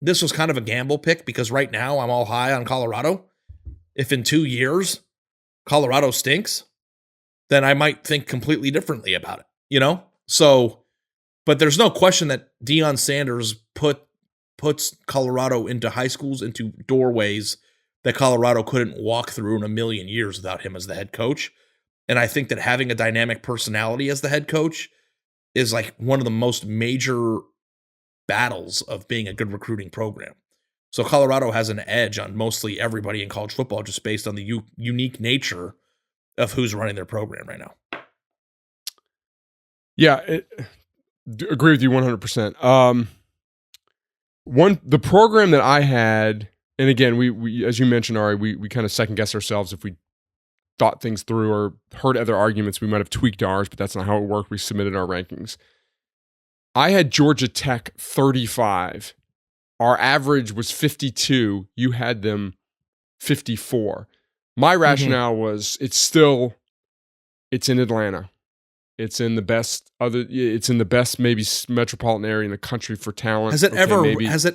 this was kind of a gamble pick, because right now I'm all high on Colorado. If in 2 years Colorado stinks, then I might think completely differently about it, So, but there's no question that Deion Sanders puts Colorado into high schools, into doorways that Colorado couldn't walk through in a million years without him as the head coach. And I think that having a dynamic personality as the head coach is one of the most major battles of being a good recruiting program. So Colorado has an edge on mostly everybody in college football just based on the unique nature of who's running their program right now. Yeah, agree with you 100%. The program that I had, and again, we as you mentioned, Ari, we kind of second guess ourselves if we thought things through or heard other arguments, we might have tweaked ours, but that's not how it worked. We submitted our rankings. I had Georgia Tech 35. Our average was 52. You had them 54. My rationale was it's in Atlanta. It's in the best maybe metropolitan area in the country for talent. Has it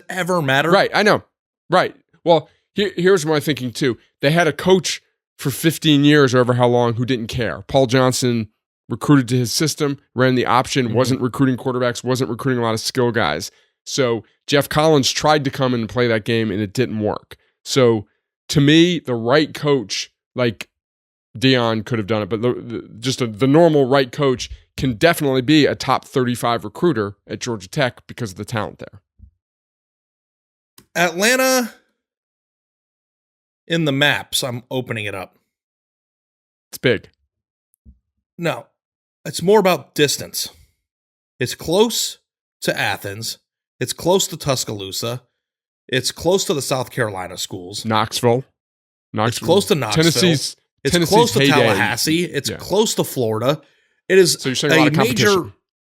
ever mattered? Right, I know. Right. Well, here's my thinking too. They had a coach for 15 years or ever how long who didn't care. Paul Johnson recruited to his system, ran the option, wasn't recruiting quarterbacks, wasn't recruiting a lot of skill guys. So Jeff Collins tried to come in and play that game and it didn't work. So to me, the right coach, Deion could have done it, but the normal right coach can definitely be a top 35 recruiter at Georgia Tech because of the talent there. Atlanta in the maps, I'm opening it up. It's big. No, it's more about distance. It's close to Athens. It's close to Tuscaloosa. It's close to the South Carolina schools. Knoxville. It's close to Knoxville. It's close to Tallahassee. It's close to Florida. It is so you're saying a lot of competition.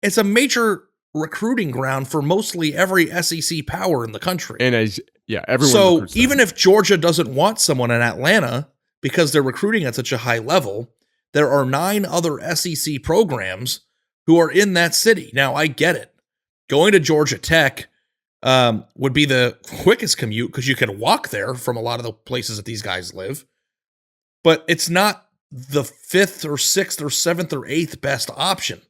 It's a major recruiting ground for mostly every SEC power in the country. And everyone. So even if Georgia doesn't want someone in Atlanta because they're recruiting at such a high level, there are 9 other SEC programs who are in that city. Now, I get it. Going to Georgia Tech would be the quickest commute because you can walk there from a lot of the places that these guys live. But it's not the 5th or 6th or 7th or 8th best option.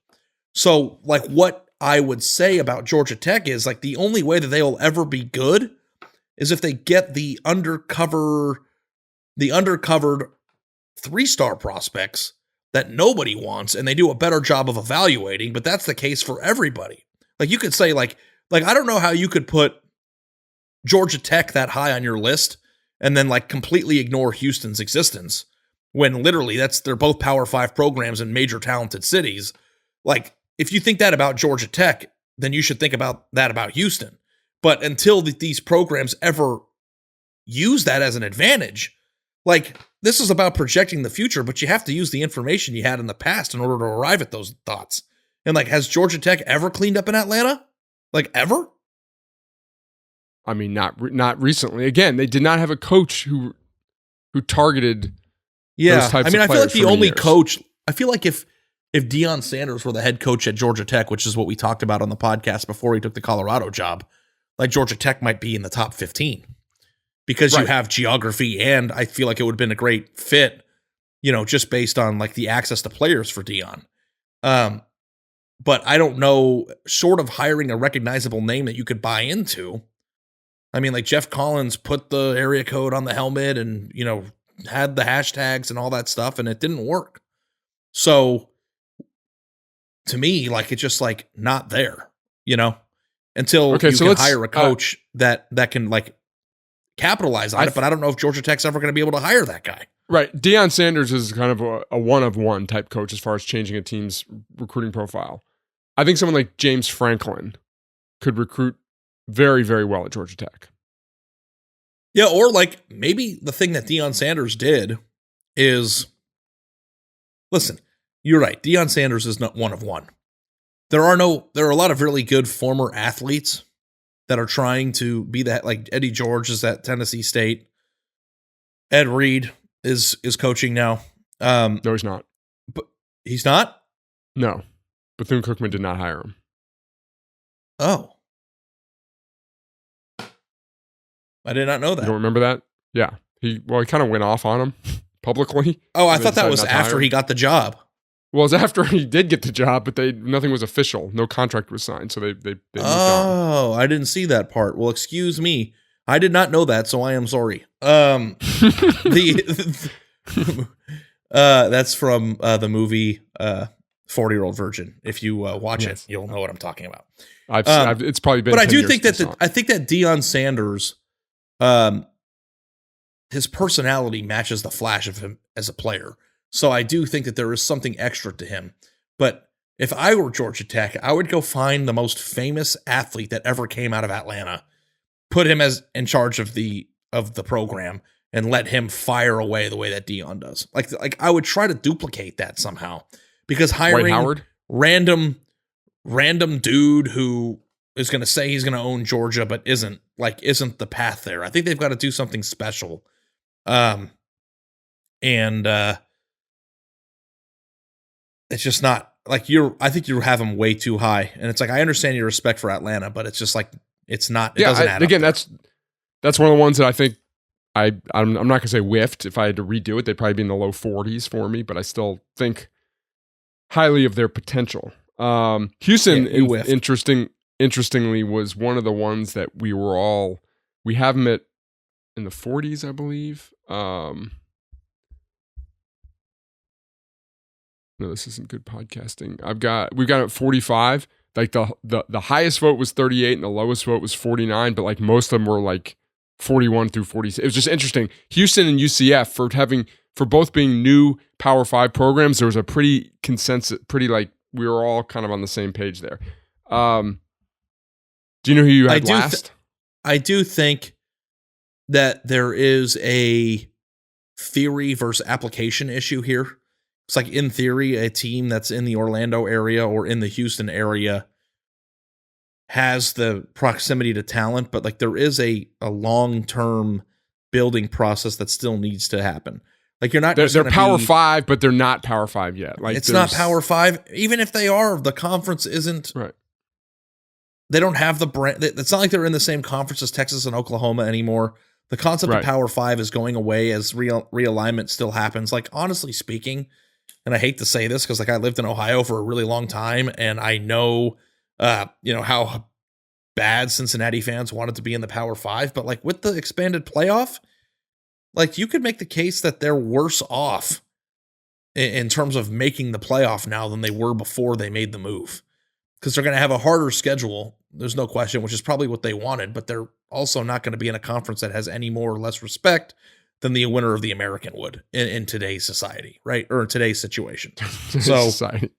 So, like, what I would say about Georgia Tech is, like, the only way that they will ever be good is if they get the undercovered 3-star prospects that nobody wants, and they do a better job of evaluating, but that's the case for everybody. Like, you could say, like I don't know how you could put Georgia Tech that high on your list and then, like, completely ignore Houston's existence when literally they're both Power 5 programs in major talented cities. Like, if you think that about Georgia Tech, then you should think about that about Houston. But until these programs ever use that as an advantage, like, this is about projecting the future, but you have to use the information you had in the past in order to arrive at those thoughts. And, like, has Georgia Tech ever cleaned up in Atlanta? Like, ever? I mean, not recently. Again, they did not have a coach who targeted those types of players. I mean, I feel like the only coach, I feel like if Deion Sanders were the head coach at Georgia Tech, which is what we talked about on the podcast before he took the Colorado job, like, Georgia Tech might be in the top 15 because you have geography, and I feel like it would have been a great fit, just based on, like, the access to players for Deion. But I don't know, short of hiring a recognizable name that you could buy into. I mean, like, Jeff Collins put the area code on the helmet and, had the hashtags and all that stuff, and it didn't work. So to me, like, it's just, like, not there, until you can hire a coach that can, like, capitalize on it. But I don't know if Georgia Tech's ever going to be able to hire that guy. Right. Deion Sanders is kind of a one-of-one type coach as far as changing a team's recruiting profile. I think someone like James Franklin could recruit very, very well at Georgia Tech. Yeah, or, like, maybe the thing that Deion Sanders did is, listen, you're right. Deion Sanders is not one of one. There are a lot of really good former athletes that are trying to be that, like Eddie George is at Tennessee State. Ed Reed is coaching now. No, he's not. But he's not? No. Bethune Cookman did not hire him. Oh. I did not know that. You don't remember that? Yeah. He kind of went off on him publicly. Oh, I thought that was after he got the job. Well, it was after he did get the job, but nothing was official. No contract was signed, so they moved on. Oh, I didn't see that part. Well, excuse me. I did not know that, so I am sorry. That's from the movie 40-Year-Old Virgin. If you watch it, you'll know what I'm talking about. It's probably been. But I do think that Deion Sanders, his personality matches the flash of him as a player. So I do think that there is something extra to him. But if I were Georgia Tech, I would go find the most famous athlete that ever came out of Atlanta, put him as in charge of the program, and let him fire away the way that Deion does. Like I would try to duplicate that somehow, because hiring random dude who is going to say he's going to own Georgia but isn't the path there. I think they've got to do something special. It's just not like I think you have them way too high, and it's like, I understand your respect for Atlanta, but it's just like, it's not. It doesn't add again, up. That's one of the ones that I think I'm not going to say whiffed. If I had to redo it, they'd probably be in the low 40s for me, but I still think highly of their potential. Houston, interestingly, was one of the ones that we have them at in the 40s, I believe. No, this isn't good podcasting. We've got it at 45. Like the highest vote was 38 and the lowest vote was 49, but like most of them were like 41 through 46. It was just interesting. Houston and UCF for both being new Power 5 programs, there was a pretty consensus, like we were all kind of on the same page there. Do you know who you had last? I do think that there is a theory versus application issue here. It's like, in theory, a team that's in the Orlando area or in the Houston area has the proximity to talent, but like there is a long-term building process that still needs to happen. Like you're not. They're Power 5, but they're not Power 5 yet. Like it's not Power 5. Even if they are, the conference isn't. Right. They don't have the brand. It's not like they're in the same conference as Texas and Oklahoma anymore. The concept of Power 5 is going away as realignment still happens. Like, honestly speaking, and I hate to say this because like I lived in Ohio for a really long time, and I know, how bad Cincinnati fans wanted to be in the Power 5, but like with the expanded playoff, like you could make the case that they're worse off in terms of making the playoff now than they were before they made the move, because they're going to have a harder schedule. There's no question, which is probably what they wanted, but they're also not going to be in a conference that has any more or less respect than the winner of the American would in today's society, right? Or in today's situation. Society.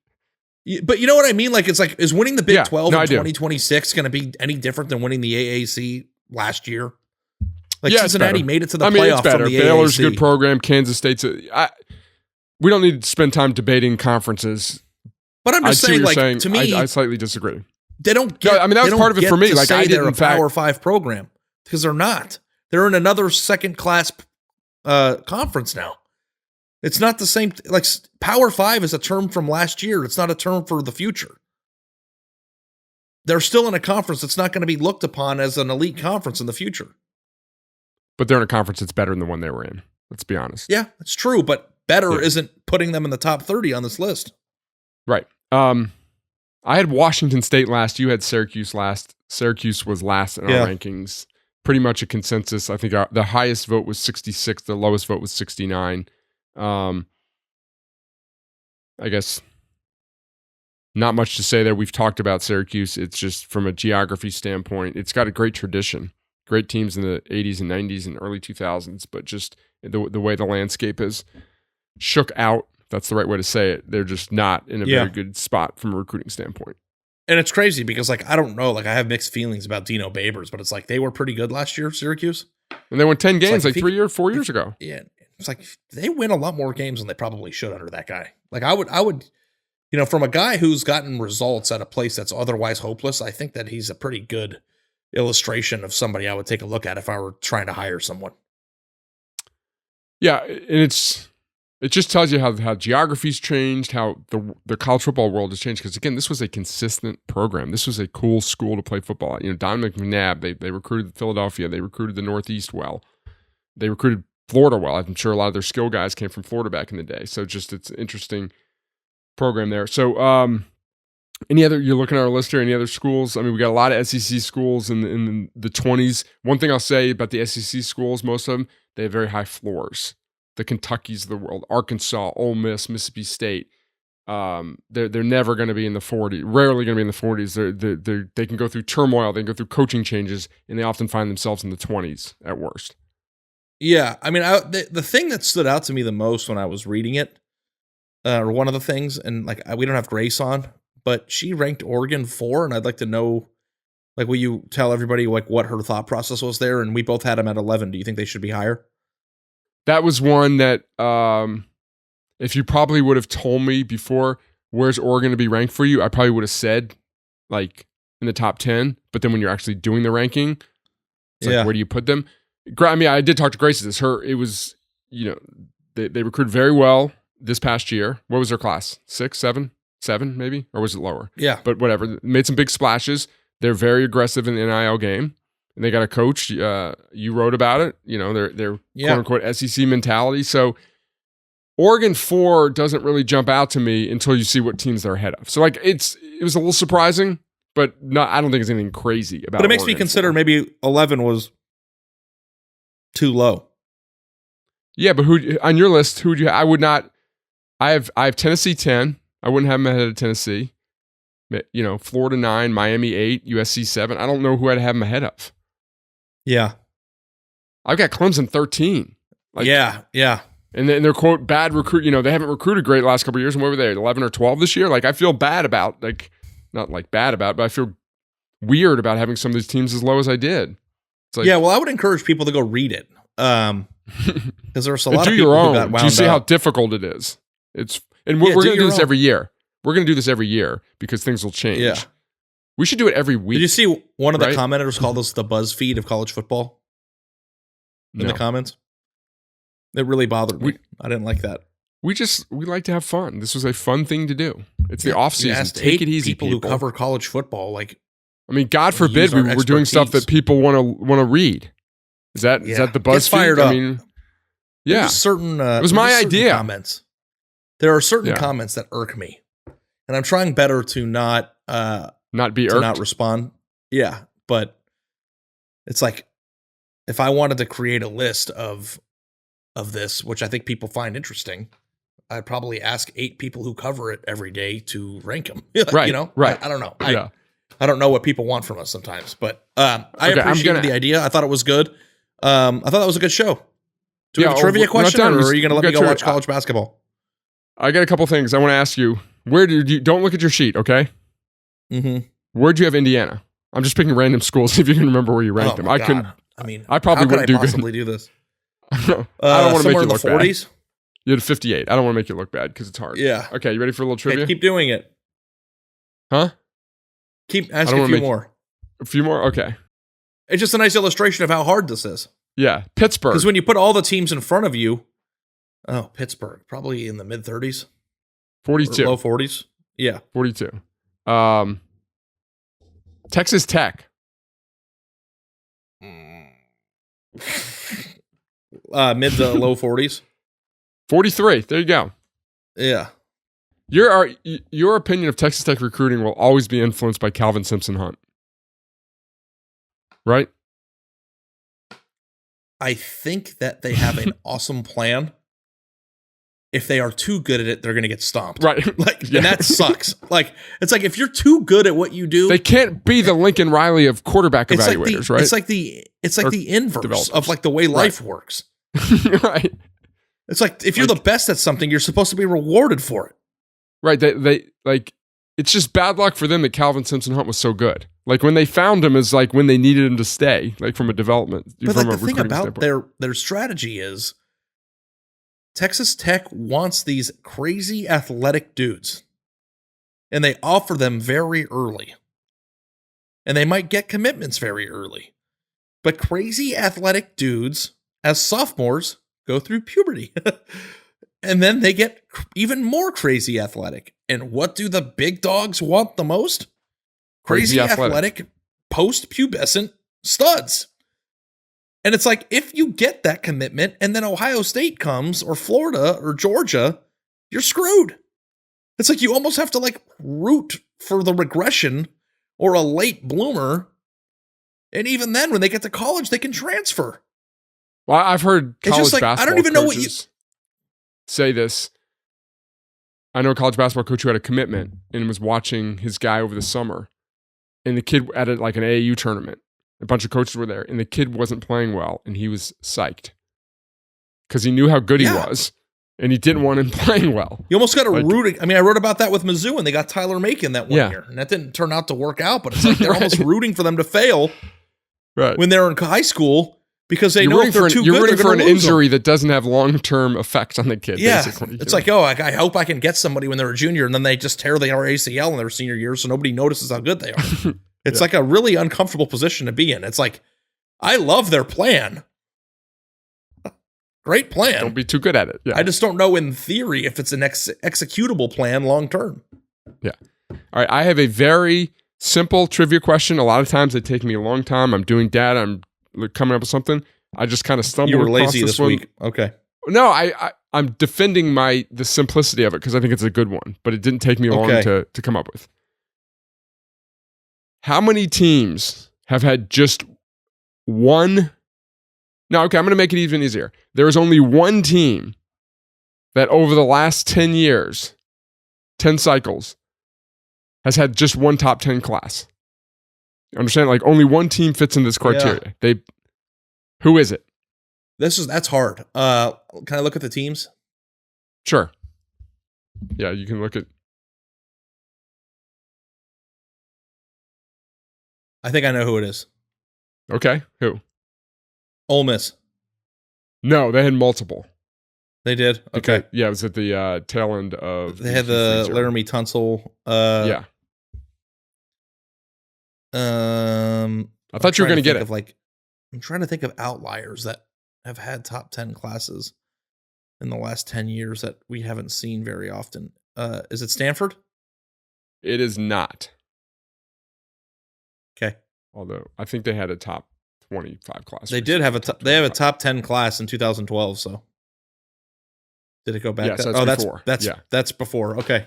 But you know what I mean? Like, it's like, is winning the Big 12 in 2026 going to be any different than winning the AAC last year? Like, Cincinnati made it to the playoff from the Baylor's AAC. a good program. Kansas State's we don't need to spend time debating conferences. But I'm just saying, like, to me, I slightly disagree. They don't get. No, I mean, that was part of it for me. Like, I didn't, they're a Power 5 program because they're not. They're in another second class conference now. It's not the same. Like, Power 5 is a term from last year. It's not a term for the future. They're still in a conference that's not going to be looked upon as an elite conference in the future. But they're in a conference that's better than the one they were in. Let's be honest. Yeah, that's true. But better isn't putting them in the top 30 on this list. Right. I had Washington State last. You had Syracuse last. Syracuse was last in our rankings. Pretty much a consensus. I think the highest vote was 66. The lowest vote was 69. I guess not much to say there. We've talked about Syracuse. It's just from a geography standpoint, it's got a great tradition. Great teams in the 80s and 90s and early 2000s, but just the way the landscape is shook out. That's the right way to say it. They're just not in a very good spot from a recruiting standpoint. And it's crazy because, like, I don't know, like, I have mixed feelings about Dino Babers, but it's like they were pretty good last year, Syracuse. And they won 10 games like 4 years ago. Yeah. It's like they win a lot more games than they probably should under that guy. Like, I would, from a guy who's gotten results at a place that's otherwise hopeless, I think that he's a pretty good illustration of somebody I would take a look at if I were trying to hire someone. Yeah. And it just tells you how geography's changed, how the college football world has changed. Because again, this was a consistent program. This was a cool school to play football at. Don McNabb, they recruited Philadelphia. They recruited the Northeast well. They recruited Florida well. I'm sure a lot of their skill guys came from Florida back in the day. So just it's an interesting program there. So you're looking at our list here, any other schools? I mean, we got a lot of SEC schools in the 20s. One thing I'll say about the SEC schools, most of them, they have very high floors. The Kentuckys of the world, Arkansas, Ole Miss, Mississippi State, they're never going to be in the 40s, rarely going to be in the 40s. They can go through turmoil, they can go through coaching changes, and they often find themselves in the 20s at worst. Yeah, I mean, the thing that stood out to me the most when I was reading it, or one of the things, and like we don't have Grace on, but she ranked Oregon 4, and I'd like to know, like, will you tell everybody like what her thought process was there? And we both had them at 11. Do you think they should be higher? That was one that if you probably would have told me before, where's Oregon to be ranked for you, I probably would have said like in the top 10. But then when you're actually doing the ranking, it's like, where do you put them? I mean, I did talk to Grace. It was, they recruited very well this past year. What was their class? 6, 7 maybe? Or was it lower? Yeah. But whatever. Made some big splashes. They're very aggressive in the NIL game. And they got a coach. You wrote about it. They're quote unquote SEC mentality. So Oregon 4 doesn't really jump out to me until you see what teams they're ahead of. So like it was a little surprising, but I don't think it's anything crazy about it. But it makes me consider maybe 11 was too low. Yeah, but who on your list? Who would you? I would not. I have Tennessee 10. I wouldn't have them ahead of Tennessee. Florida 9, Miami 8, USC 7. I don't know who I'd have them ahead of. Yeah. I've got Clemson 13. Yeah. And they're, quote, bad recruit. They haven't recruited great the last couple of years. And what were they, 11 or 12 this year? Like, I feel bad about, not like bad about, but I feel weird about having some of these teams as low as I did. It's like, yeah, well, I would encourage people to go read it. Because there's a lot of people who got wound up. Do you see how difficult it is? We're going to do this every year. We're going to do this every year because things will change. Yeah. We should do it every week. Did you see one of the commenters called us the BuzzFeed of college football? In the comments? It really bothered me. I didn't like that. We like to have fun. This was a fun thing to do. It's the off season. Take it easy, people who cover college football. Like, I mean, God forbid we're doing stuff that people want to read. Is that the BuzzFeed? I mean, yeah. Certain. It was my idea. Comments. There are certain comments that irk me, and I'm trying better to not be irked, not respond. Yeah, but it's like if I wanted to create a list of this, which I think people find interesting, I'd probably ask 8 people who cover it every day to rank them. Right. You know, right. I don't know. I don't know what people want from us sometimes, but I appreciated the idea. I thought it was good. I thought that was a good show. Do we have a trivia question, or are you going to let me go watch college basketball? I got a couple things I want to ask you. Where did you? Don't look at your sheet, okay? Mm-hmm. Where'd you have Indiana? I'm just picking random schools. See if you can remember where you ranked them. I couldn't. I mean, I probably wouldn't do good. Possibly do this. I don't want to make you look bad. 40s? You had 58. I don't want to make you look bad because it's hard. Yeah. Okay, you ready for a little trivia? Keep doing it. Huh? Keep asking a few more. A few more? Okay. It's just a nice illustration of how hard this is. Yeah. Pittsburgh. Because when you put all the teams in front of you, Pittsburgh, probably in the mid-30s. 42. Low 40s. Yeah. 42. Texas Tech. Mid to low 40s. 43. There you go. Yeah. Your opinion of Texas Tech recruiting will always be influenced by Calvin Simpson Hunt. Right? I think that they have an awesome plan. If they are too good at it, they're going to get stomped. Right. And that sucks. It's like if you're too good at what you do, they can't be the Lincoln Riley of quarterback evaluators, right? It's like the inverse of the way life works. Right. It's like if you're the best at something, you're supposed to be rewarded for it. Right. They it's just bad luck for them that Calvin Simpson Hunt was so good. Like when they found him is like when they needed him to stay, like from a development. But the thing about their strategy is Texas Tech wants these crazy athletic dudes, and they offer them very early. And they might get commitments very early. But crazy athletic dudes, as sophomores, go through puberty. And then they get even more crazy athletic. And what do the big dogs want the most? Crazy athletic post-pubescent studs. And it's like, if you get that commitment and then Ohio State comes, or Florida, or Georgia, you're screwed. It's like you almost have to root for the regression or a late bloomer. And even then, when they get to college, they can transfer. Well, I've heard college basketball I don't even know what you say this. I know a college basketball coach who had a commitment and was watching his guy over the summer. And the kid at an AAU tournament. A bunch of coaches were there, and the kid wasn't playing well, and he was psyched because he knew how good he was, and he didn't want him playing well. You almost got to root. I mean, I wrote about that with Mizzou, and they got Tyler Macon that one year, and that didn't turn out to work out. But it's like they're almost rooting for them to fail when they're in high school because they know if they're too good, you're rooting for an injury them. that doesn't have long-term effects on the kid. Yeah, basically. It's like, I hope I can get somebody when they're a junior, and then they just tear their ACL in their senior year, so nobody notices how good they are. It's like a really uncomfortable position to be in. It's like, I love their plan. Great plan. Don't be too good at it. Yeah. I just don't know in theory if it's an executable plan long term. Yeah. All right. I have a very simple trivia question. A lot of times they take me a long time. I'm doing data. I'm coming up with something. I just kind of stumbled. You were across lazy this week. Okay. No, I'm defending the simplicity of it because I think it's a good one, but it didn't take me long to come up with. How many teams have had just one? No, okay, I'm going to make it even easier. There is only one team that over the last 10 years, 10 cycles, has had just one top 10 class. You understand? Like only one team fits in this criteria. Yeah. Who is it? That's hard. Can I look at the teams? Sure. Yeah, you can look at. I think I know who it is. Okay, who? Ole Miss. No, they had multiple. They did? Okay. Yeah, it was at the tail end of... They had the Laramie Tunsil. Yeah. I thought you were going to get it. I'm trying to think of outliers that have had top 10 classes. in the last 10 years that we haven't seen very often. Is it Stanford? It is not. Okay. Although I think they had a top 25 class. They did have a top 10 class in 2012. So did it go back? Yes, that's before. That's before. Okay.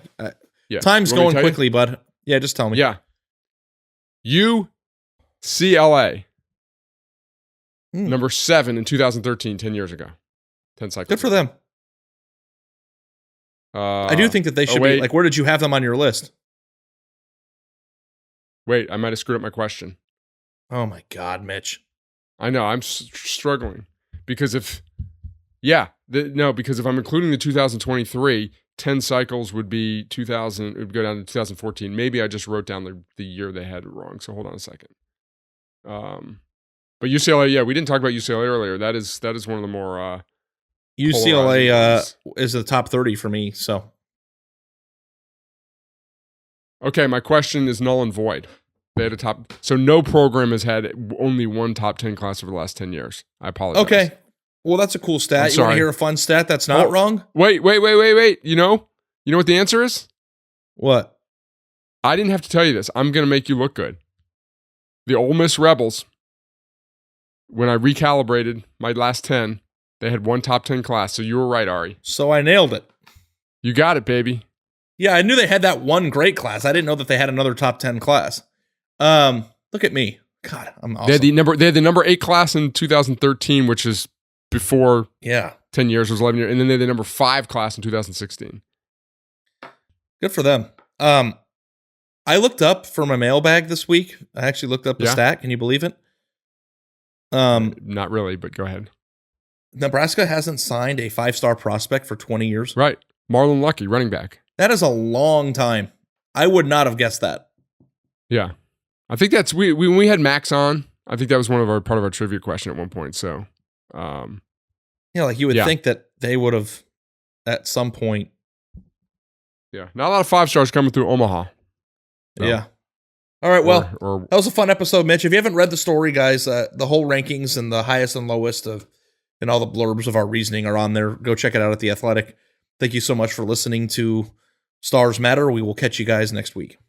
Yeah. Time's going quickly, bud. Yeah, just tell me. Yeah. UCLA. Number 7 in 2013, 10 years ago. 10 cycles. Good for them. I do think that they should be. Like, where did you have them on your list? Wait, I might have screwed up my question. Oh my God, Mitch. I know, I'm struggling. Because if I'm including the 2023, 10 cycles would be 2000, it would go down to 2014. Maybe I just wrote down the year they had it wrong. So hold on a second. But UCLA, we didn't talk about UCLA earlier. That is one of the more UCLA is the top 30 for me. So okay, my question is null and void. They had a top, so no program has had only one top 10 class over the last 10 years. I apologize. Okay, well that's a cool stat. You want to hear a fun stat that's not wrong? Wait. You know what the answer is? What? I didn't have to tell you this. I'm gonna make you look good. The Ole Miss Rebels. When I recalibrated my last 10, they had one top 10 class. So you were right, Ari. So I nailed it. You got it, baby. Yeah, I knew they had that one great class. I didn't know that they had another top 10 class. Look at me. God, I'm awesome. They had the number 8 class in 2013, which is before 10 years, was 11 years. And then they had the number 5 class in 2016. Good for them. I looked up for my mailbag this week. I actually looked up the stat. Can you believe it? Not really, but go ahead. Nebraska hasn't signed a 5-star prospect for 20 years. Right. Marlon Lucky, running back. That is a long time. I would not have guessed that. Yeah. I think that's, when we had Max on, I think that was part of our trivia question at one point. So, like you would think that they would have at some point. Yeah. Not a lot of 5 stars coming through Omaha. So. Yeah. All right, well, that was a fun episode, Mitch. If you haven't read the story, guys, the whole rankings and the highest and lowest and all the blurbs of our reasoning are on there. Go check it out at The Athletic. Thank you so much for listening to Stars Matter. We will catch you guys next week.